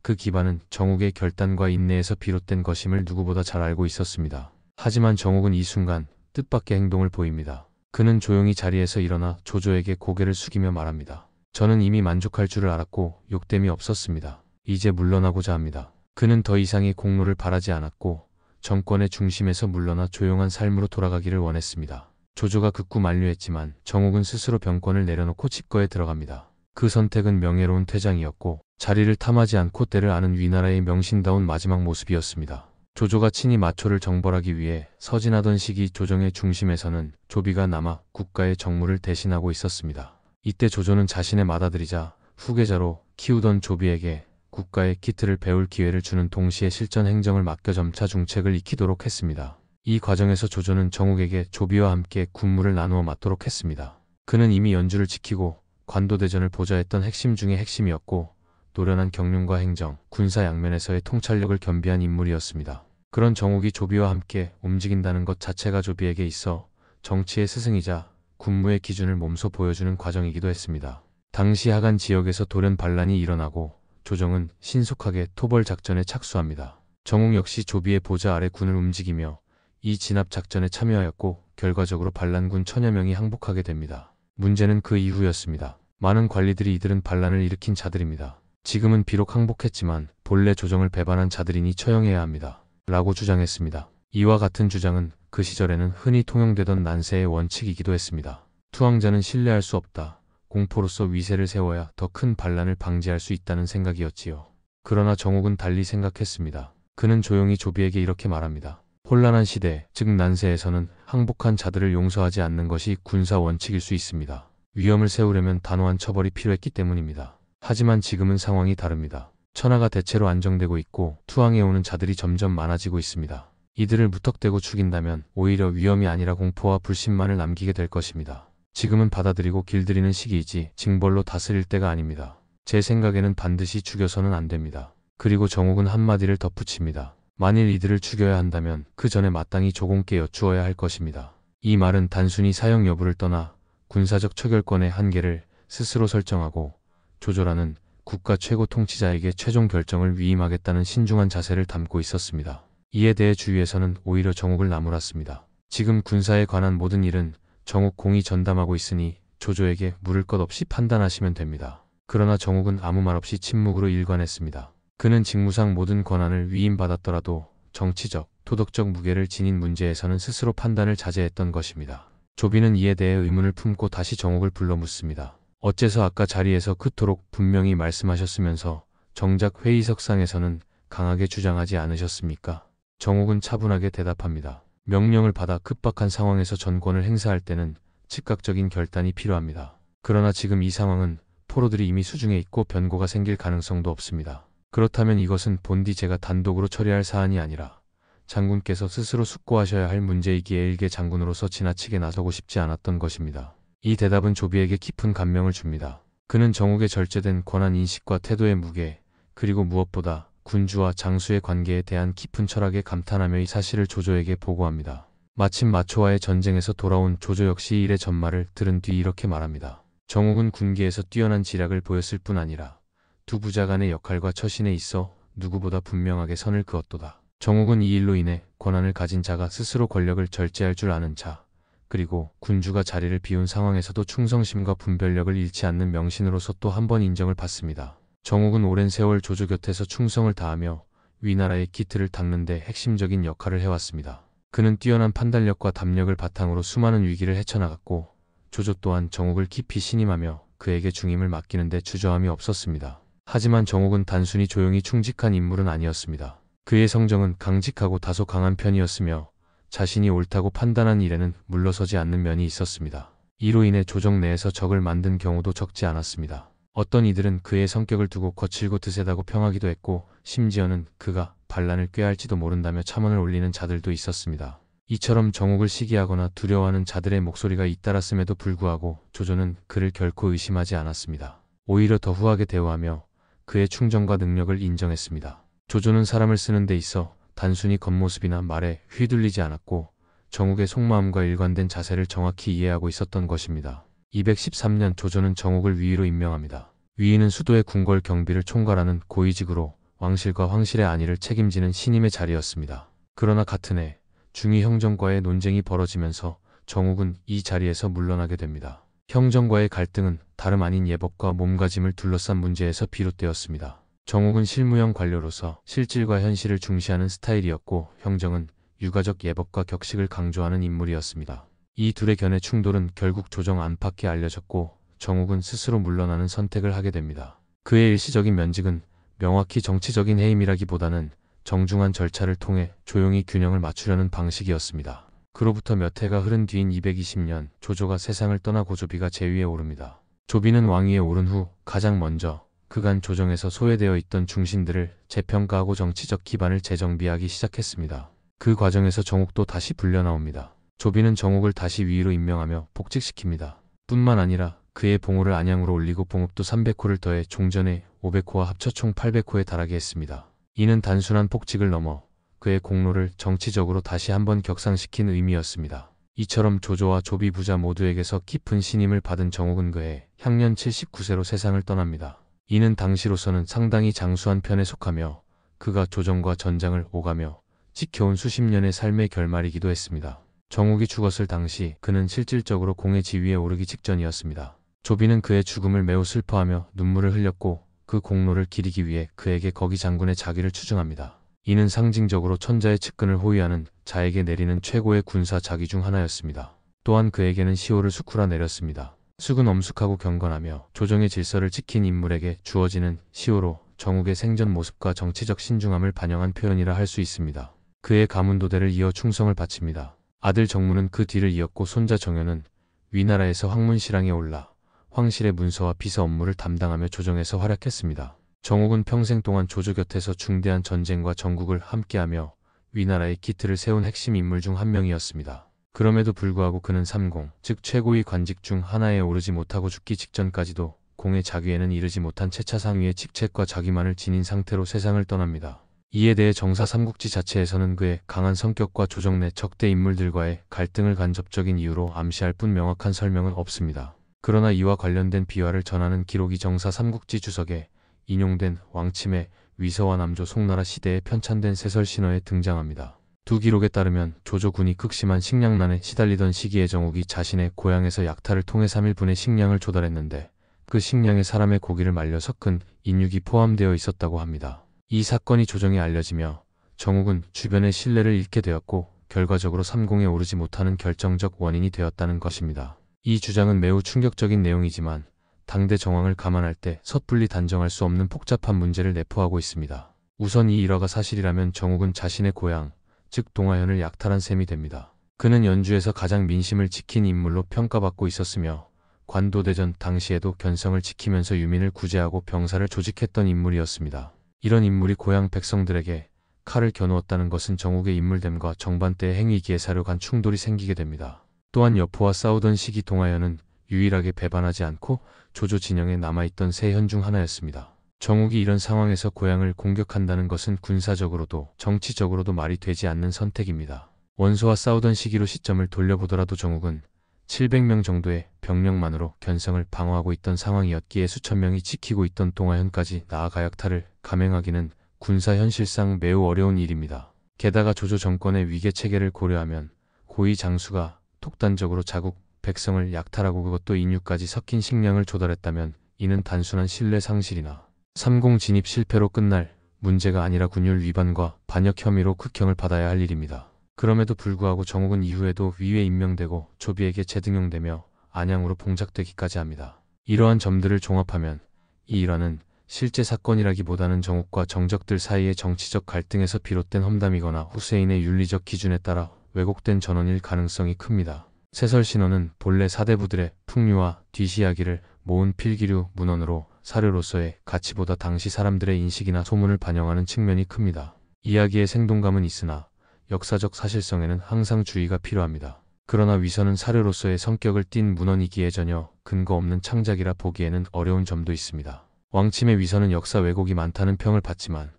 그 기반은 정욱의 결단과 인내에서 비롯된 것임을 누구보다 잘 알고 있었습니다. 하지만 정욱은 이 순간 뜻밖의 행동을 보입니다. 그는 조용히 자리에서 일어나 조조에게 고개를 숙이며 말합니다. 저는 이미 만족할 줄을 알았고 욕됨이 없었습니다. 이제 물러나고자 합니다. 그는 더 이상의 공로를 바라지 않았고 정권의 중심에서 물러나 조용한 삶으로 돌아가기를 원했습니다. 조조가 극구 만류했지만 정욱은 스스로 병권을 내려놓고 집거에 들어갑니다. 그 선택은 명예로운 퇴장이었고 자리를 탐하지 않고 때를 아는 위나라의 명신다운 마지막 모습이었습니다. 조조가 친히 마초를 정벌하기 위해 서진하던 시기 조정의 중심에서는 조비가 남아 국가의 정무를 대신하고 있었습니다. 이때 조조는 자신의 맏아들이자 후계자로 키우던 조비에게 국가의 기틀을 배울 기회를 주는 동시에 실전 행정을 맡겨 점차 중책을 익히도록 했습니다. 이 과정에서 조조는 정욱에게 조비와 함께 군무를 나누어 맡도록 했습니다. 그는 이미 연주를 지키고 관도대전을 보좌했던 핵심 중의 핵심이었고 노련한 경륜과 행정, 군사 양면에서의 통찰력을 겸비한 인물이었습니다. 그런 정욱이 조비와 함께 움직인다는 것 자체가 조비에게 있어 정치의 스승이자 군무의 기준을 몸소 보여주는 과정이기도 했습니다. 당시 하간 지역에서 돌연 반란이 일어나고 조정은 신속하게 토벌 작전에 착수합니다. 정욱 역시 조비의 보좌 아래 군을 움직이며 이 진압 작전에 참여하였고 결과적으로 반란군 1000여 명이 항복하게 됩니다. 문제는 그 이후였습니다. 많은 관리들이 이들은 반란을 일으킨 자들입니다. 지금은 비록 항복했지만 본래 조정을 배반한 자들이니 처형해야 합니다. 라고 주장했습니다. 이와 같은 주장은 그 시절에는 흔히 통용되던 난세의 원칙이기도 했습니다. 투항자는 신뢰할 수 없다. 공포로서 위세를 세워야 더 큰 반란을 방지할 수 있다는 생각이었지요. 그러나 정욱은 달리 생각했습니다. 그는 조용히 조비에게 이렇게 말합니다. 혼란한 시대, 즉 난세에서는 항복한 자들을 용서하지 않는 것이 군사 원칙일 수 있습니다. 위험을 세우려면 단호한 처벌이 필요했기 때문입니다. 하지만 지금은 상황이 다릅니다. 천하가 대체로 안정되고 있고 투항해오는 자들이 점점 많아지고 있습니다. 이들을 무턱대고 죽인다면 오히려 위험이 아니라 공포와 불신만을 남기게 될 것입니다. 지금은 받아들이고 길들이는 시기이지 징벌로 다스릴 때가 아닙니다. 제 생각에는 반드시 죽여서는 안 됩니다. 그리고 정욱은 한마디를 덧붙입니다. 만일 이들을 죽여야 한다면 그 전에 마땅히 조공께 여쭈어야 할 것입니다. 이 말은 단순히 사형 여부를 떠나 군사적 처결권의 한계를 스스로 설정하고 조조라는 국가 최고 통치자에게 최종 결정을 위임하겠다는 신중한 자세를 담고 있었습니다. 이에 대해 주위에서는 오히려 정욱을 나무랐습니다. 지금 군사에 관한 모든 일은 정욱 공이 전담하고 있으니 조조에게 물을 것 없이 판단하시면 됩니다. 그러나 정욱은 아무 말 없이 침묵으로 일관했습니다. 그는 직무상 모든 권한을 위임받았더라도 정치적, 도덕적 무게를 지닌 문제에서는 스스로 판단을 자제했던 것입니다. 조비는 이에 대해 의문을 품고 다시 정욱을 불러 묻습니다. 어째서 아까 자리에서 그토록 분명히 말씀하셨으면서 정작 회의석상에서는 강하게 주장하지 않으셨습니까? 정욱은 차분하게 대답합니다. 명령을 받아 급박한 상황에서 전권을 행사할 때는 즉각적인 결단이 필요합니다. 그러나 지금 이 상황은 포로들이 이미 수중에 있고 변고가 생길 가능성도 없습니다. 그렇다면 이것은 본디 제가 단독으로 처리할 사안이 아니라 장군께서 스스로 숙고하셔야 할 문제이기에 일개 장군으로서 지나치게 나서고 싶지 않았던 것입니다. 이 대답은 조비에게 깊은 감명을 줍니다. 그는 정욱의 절제된 권한 인식과 태도의 무게, 그리고 무엇보다 군주와 장수의 관계에 대한 깊은 철학에 감탄하며 이 사실을 조조에게 보고합니다. 마침 마초와의 전쟁에서 돌아온 조조 역시 이 일의 전말을 들은 뒤 이렇게 말합니다. 정욱은 군기에서 뛰어난 지략을 보였을 뿐 아니라 두 부자 간의 역할과 처신에 있어 누구보다 분명하게 선을 그었도다. 정욱은 이 일로 인해 권한을 가진 자가 스스로 권력을 절제할 줄 아는 자, 그리고 군주가 자리를 비운 상황에서도 충성심과 분별력을 잃지 않는 명신으로서 또 한 번 인정을 받습니다. 정욱은 오랜 세월 조조 곁에서 충성을 다하며 위나라의 기틀을 닦는 데 핵심적인 역할을 해왔습니다. 그는 뛰어난 판단력과 담력을 바탕으로 수많은 위기를 헤쳐나갔고 조조 또한 정욱을 깊이 신임하며 그에게 중임을 맡기는 데 주저함이 없었습니다. 하지만 정욱은 단순히 조용히 충직한 인물은 아니었습니다. 그의 성정은 강직하고 다소 강한 편이었으며 자신이 옳다고 판단한 일에는 물러서지 않는 면이 있었습니다. 이로 인해 조정 내에서 적을 만든 경우도 적지 않았습니다. 어떤 이들은 그의 성격을 두고 거칠고 드세다고 평하기도 했고, 심지어는 그가 반란을 꾀할지도 모른다며 첨언을 올리는 자들도 있었습니다. 이처럼 정옥을 시기하거나 두려워하는 자들의 목소리가 잇따랐음에도 불구하고 조조는 그를 결코 의심하지 않았습니다. 오히려 더 후하게 대우하며 그의 충정과 능력을 인정했습니다. 조조는 사람을 쓰는 데 있어 단순히 겉모습이나 말에 휘둘리지 않았고 정옥의 속마음과 일관된 자세를 정확히 이해하고 있었던 것입니다. 213년 조조는 정옥을 위의로 임명합니다. 위의는 수도의 궁궐 경비를 총괄하는 고위직으로 왕실과 황실의 안위를 책임지는 신임의 자리였습니다. 그러나 같은 해 중위 형정과의 논쟁이 벌어지면서 정옥은 이 자리에서 물러나게 됩니다. 형정과의 갈등은 다름 아닌 예법과 몸가짐을 둘러싼 문제에서 비롯되었습니다. 정옥은 실무형 관료로서 실질과 현실을 중시하는 스타일이었고, 형정은 유가적 예법과 격식을 강조하는 인물이었습니다. 이 둘의 견해 충돌은 결국 조정 안팎에 알려졌고 정옥은 스스로 물러나는 선택을 하게 됩니다. 그의 일시적인 면직은 명확히 정치적인 해임이라기보다는 정중한 절차를 통해 조용히 균형을 맞추려는 방식이었습니다. 그로부터 몇 해가 흐른 뒤인 220년, 조조가 세상을 떠나 고조비가 제위에 오릅니다. 조비는 왕위에 오른 후 가장 먼저 그간 조정에서 소외되어 있던 중신들을 재평가하고 정치적 기반을 재정비하기 시작했습니다. 그 과정에서 정옥도 다시 불려나옵니다. 조비는 정옥을 다시 위의로 임명하며 복직시킵니다. 뿐만 아니라 그의 봉호를 안양으로 올리고 봉업도 300호를 더해 종전에 500호와 합쳐 총 800호에 달하게 했습니다. 이는 단순한 복직을 넘어 그의 공로를 정치적으로 다시 한번 격상시킨 의미였습니다. 이처럼 조조와 조비 부자 모두에게서 깊은 신임을 받은 정옥은 그해 향년 79세로 세상을 떠납니다. 이는 당시로서는 상당히 장수한 편에 속하며 그가 조정과 전장을 오가며 지켜온 수십 년의 삶의 결말이기도 했습니다. 정옥이 죽었을 당시 그는 실질적으로 공의 지위에 오르기 직전이었습니다. 조비는 그의 죽음을 매우 슬퍼하며 눈물을 흘렸고 그 공로를 기리기 위해 그에게 거기 장군의 자기를 추증합니다. 이는 상징적으로 천자의 측근을 호위하는 자에게 내리는 최고의 군사 자기 중 하나였습니다. 또한 그에게는 시호를 수쿠라 내렸습니다. 숙은 엄숙하고 경건하며 조정의 질서를 지킨 인물에게 주어지는 시호로 정옥의 생전 모습과 정치적 신중함을 반영한 표현이라 할 수 있습니다. 그의 가문도대를 이어 충성을 바칩니다. 아들 정무는 그 뒤를 이었고 손자 정효는 위나라에서 황문실랑에 올라 황실의 문서와 비서 업무를 담당하며 조정에서 활약했습니다. 정옥은 평생 동안 조조 곁에서 중대한 전쟁과 전국을 함께하며 위나라의 기틀을 세운 핵심 인물 중 한 명이었습니다. 그럼에도 불구하고 그는 삼공, 즉 최고위 관직 중 하나에 오르지 못하고 죽기 직전까지도 공의 자귀에는 이르지 못한 최차상위의 직책과 자기만을 지닌 상태로 세상을 떠납니다. 이에 대해 정사 삼국지 자체에서는 그의 강한 성격과 조정 내 적대 인물들과의 갈등을 간접적인 이유로 암시할 뿐 명확한 설명은 없습니다. 그러나 이와 관련된 비화를 전하는 기록이 정사 삼국지 주석에 인용된 왕침의 위서와 남조 송나라 시대에 편찬된 세설신화에 등장합니다. 두 기록에 따르면 조조군이 극심한 식량난에 시달리던 시기에 정옥이 자신의 고향에서 약탈을 통해 3일분의 식량을 조달했는데 그 식량에 사람의 고기를 말려 섞은 인육이 포함되어 있었다고 합니다. 이 사건이 조정에 알려지며 정옥은 주변의 신뢰를 잃게 되었고 결과적으로 삼공에 오르지 못하는 결정적 원인이 되었다는 것입니다. 이 주장은 매우 충격적인 내용이지만 당대 정황을 감안할 때 섣불리 단정할 수 없는 복잡한 문제를 내포하고 있습니다. 우선 이 일화가 사실이라면 정옥은 자신의 고향, 즉 동아현을 약탈한 셈이 됩니다. 그는 연주에서 가장 민심을 지킨 인물로 평가받고 있었으며 관도대전 당시에도 견성을 지키면서 유민을 구제하고 병사를 조직했던 인물이었습니다. 이런 인물이 고향 백성들에게 칼을 겨누었다는 것은 정옥의 인물됨과 정반대의 행위기에 사려 간 충돌이 생기게 됩니다. 또한 여포와 싸우던 시기 동아현은 유일하게 배반하지 않고 조조 진영에 남아있던 세 현 중 하나였습니다. 정옥이 이런 상황에서 고향을 공격한다는 것은 군사적으로도 정치적으로도 말이 되지 않는 선택입니다. 원소와 싸우던 시기로 시점을 돌려보더라도 정옥은 700명 정도의 병력만으로 견성을 방어하고 있던 상황이었기에 수천 명이 지키고 있던 동아현까지 나아가 약탈을 감행하기는 군사 현실상 매우 어려운 일입니다. 게다가 조조 정권의 위계 체계를 고려하면 고위 장수가 독단적으로 자국 백성을 약탈하고 그것도 인육까지 섞인 식량을 조달했다면 이는 단순한 신뢰 상실이나 삼공 진입 실패로 끝날 문제가 아니라 군율 위반과 반역 혐의로 극형을 받아야 할 일입니다. 그럼에도 불구하고 정옥은 이후에도 위에 임명되고 조비에게 재등용되며 안양으로 봉착되기까지 합니다. 이러한 점들을 종합하면 이 일화는 실제 사건이라기보다는 정옥과 정적들 사이의 정치적 갈등에서 비롯된 험담이거나 후세인의 윤리적 기준에 따라 왜곡된 전원일 가능성이 큽니다. 새설신원은 본래 사대부들의 풍류와 뒷이야기를 모은 필기류 문헌으로 사료로서의 가치보다 당시 사람들의 인식이나 소문을 반영하는 측면이 큽니다. 이야기의 생동감은 있으나 역사적 사실성에는 항상 주의가 필요합니다. 그러나 위선은 사료로서의 성격을 띤 문헌이기에 전혀 근거 없는 창작이라 보기에는 어려운 점도 있습니다. 왕침의 위선은 역사 왜곡이 많다는 평을 받지만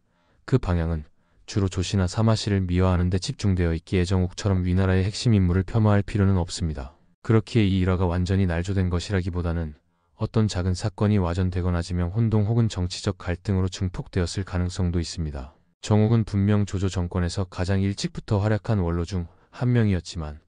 그 방향은 주로 조씨나 사마씨를 미화하는 데 집중되어 있기에 정욱처럼 위나라의 핵심 인물을 폄하할 필요는 없습니다. 그렇기에 이 일화가 완전히 날조된 것이라기보다는 어떤 작은 사건이 와전되거나 지명 혼동 혹은 정치적 갈등으로 증폭되었을 가능성도 있습니다. 정욱은 분명 조조 정권에서 가장 일찍부터 활약한 원로 중 한 명이었지만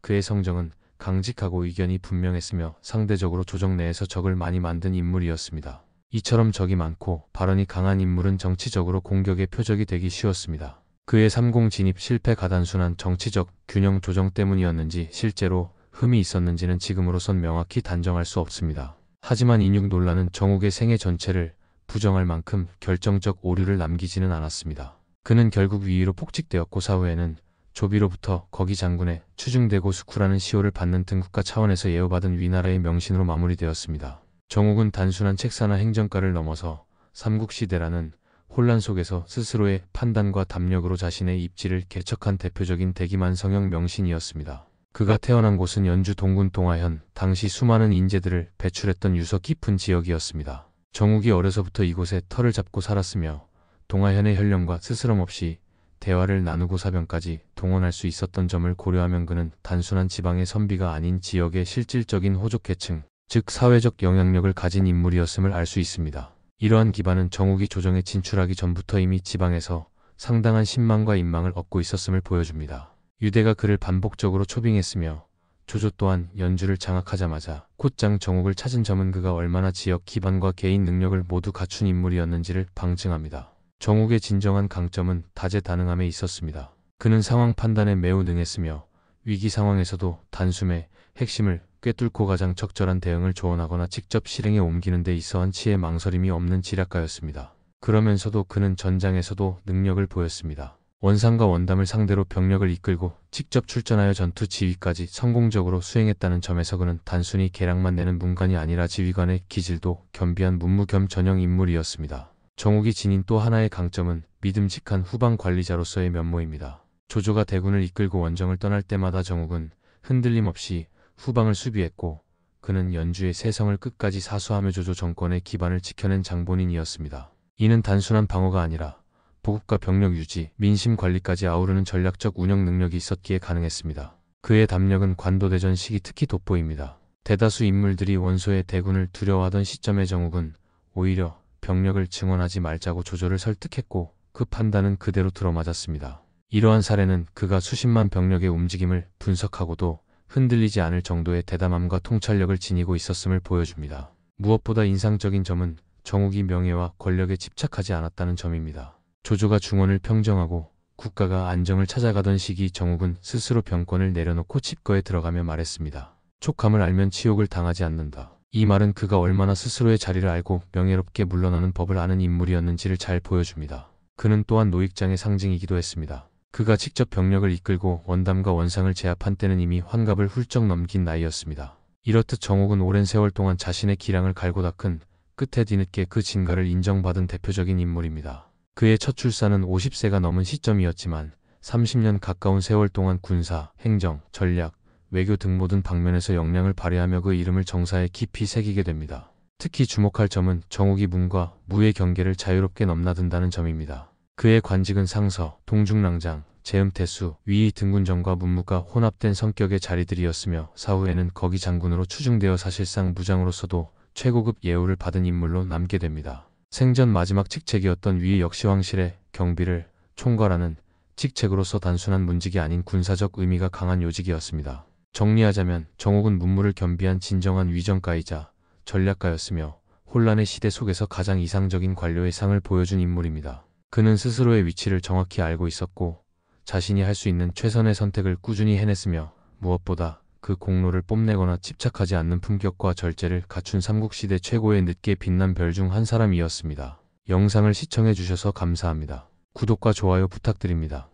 그의 성정은 강직하고 의견이 분명했으며 상대적으로 조정 내에서 적을 많이 만든 인물이었습니다. 이처럼 적이 많고 발언이 강한 인물은 정치적으로 공격의 표적이 되기 쉬웠습니다. 그의 삼공 진입 실패가 단순한 정치적 균형 조정 때문이었는지 실제로 흠이 있었는지는 지금으로선 명확히 단정할 수 없습니다. 하지만 인육 논란은 정욱의 생애 전체를 부정할 만큼 결정적 오류를 남기지는 않았습니다. 그는 결국 위위로 폭직되었고 사후에는 조비로부터 거기 장군의 추증되고 수쿠라는 시호를 받는 등 국가 차원에서 예우받은 위나라의 명신으로 마무리되었습니다. 정욱은 단순한 책사나 행정가를 넘어서 삼국시대라는 혼란 속에서 스스로의 판단과 담력으로 자신의 입지를 개척한 대표적인 대기만성형 명신이었습니다. 그가 태어난 곳은 연주 동군 동화현, 당시 수많은 인재들을 배출했던 유서 깊은 지역이었습니다. 정욱이 어려서부터 이곳에 터를 잡고 살았으며 동화현의 혈령과 스스럼 없이 대화를 나누고 사병까지 동원할 수 있었던 점을 고려하면 그는 단순한 지방의 선비가 아닌 지역의 실질적인 호족계층, 즉 사회적 영향력을 가진 인물이었음을 알 수 있습니다. 이러한 기반은 정욱이 조정에 진출하기 전부터 이미 지방에서 상당한 신망과 인망을 얻고 있었음을 보여줍니다. 유대가 그를 반복적으로 초빙했으며 조조 또한 연주를 장악하자마자 곧장 정욱을 찾은 점은 그가 얼마나 지역 기반과 개인 능력을 모두 갖춘 인물이었는지를 방증합니다. 정욱의 진정한 강점은 다재다능함에 있었습니다. 그는 상황 판단에 매우 능했으며 위기 상황에서도 단숨에 핵심을 꿰뚫고 가장 적절한 대응을 조언하거나 직접 실행에 옮기는 데 있어한 치에 망설임이 없는 지략가였습니다. 그러면서도 그는 전장에서도 능력을 보였습니다. 원상과 원담을 상대로 병력을 이끌고 직접 출전하여 전투 지휘까지 성공적으로 수행했다는 점에서 그는 단순히 계략만 내는 문관이 아니라 지휘관의 기질도 겸비한 문무 겸 전형 인물이었습니다. 정욱이 지닌 또 하나의 강점은 믿음직한 후방 관리자로서의 면모입니다. 조조가 대군을 이끌고 원정을 떠날 때마다 정욱은 흔들림 없이 후방을 수비했고 그는 연주의 세성을 끝까지 사수하며 조조 정권의 기반을 지켜낸 장본인이었습니다. 이는 단순한 방어가 아니라 보급과 병력 유지, 민심 관리까지 아우르는 전략적 운영 능력이 있었기에 가능했습니다. 그의 담력은 관도대전 시기 특히 돋보입니다. 대다수 인물들이 원소의 대군을 두려워하던 시점에 정욱은 오히려 병력을 증원하지 말자고 조조를 설득했고 그 판단은 그대로 들어맞았습니다. 이러한 사례는 그가 수십만 병력의 움직임을 분석하고도 흔들리지 않을 정도의 대담함과 통찰력을 지니고 있었음을 보여줍니다. 무엇보다 인상적인 점은 정욱이 명예와 권력에 집착하지 않았다는 점입니다. 조조가 중원을 평정하고 국가가 안정을 찾아가던 시기 정욱은 스스로 병권을 내려놓고 칩거에 들어가며 말했습니다. 촉함을 알면 치욕을 당하지 않는다. 이 말은 그가 얼마나 스스로의 자리를 알고 명예롭게 물러나는 법을 아는 인물이었는지를 잘 보여줍니다. 그는 또한 노익장의 상징이기도 했습니다. 그가 직접 병력을 이끌고 원담과 원상을 제압한 때는 이미 환갑을 훌쩍 넘긴 나이였습니다. 이렇듯 정욱은 오랜 세월 동안 자신의 기량을 갈고 닦은 끝에 뒤늦게 그 진가를 인정받은 대표적인 인물입니다. 그의 첫 출사는 50세가 넘은 시점이었지만 30년 가까운 세월 동안 군사, 행정, 전략, 외교 등 모든 방면에서 역량을 발휘하며 그 이름을 정사에 깊이 새기게 됩니다. 특히 주목할 점은 정욱이 문과 무의 경계를 자유롭게 넘나든다는 점입니다. 그의 관직은 상서, 동중랑장, 재음태수, 위의 등군정과 문무가 혼합된 성격의 자리들이었으며 사후에는 거기 장군으로 추중되어 사실상 무장으로서도 최고급 예우를 받은 인물로 남게 됩니다. 생전 마지막 직책이었던 위의 역시 황실의 경비를 총괄하는 직책으로서 단순한 문직이 아닌 군사적 의미가 강한 요직이었습니다. 정리하자면 정욱은 문무를 겸비한 진정한 위정가이자 전략가였으며 혼란의 시대 속에서 가장 이상적인 관료의 상을 보여준 인물입니다. 그는 스스로의 위치를 정확히 알고 있었고 자신이 할 수 있는 최선의 선택을 꾸준히 해냈으며 무엇보다 그 공로를 뽐내거나 집착하지 않는 품격과 절제를 갖춘 삼국시대 최고의 늦게 빛난 별 중 한 사람이었습니다. 영상을 시청해 주셔서 감사합니다. 구독과 좋아요 부탁드립니다.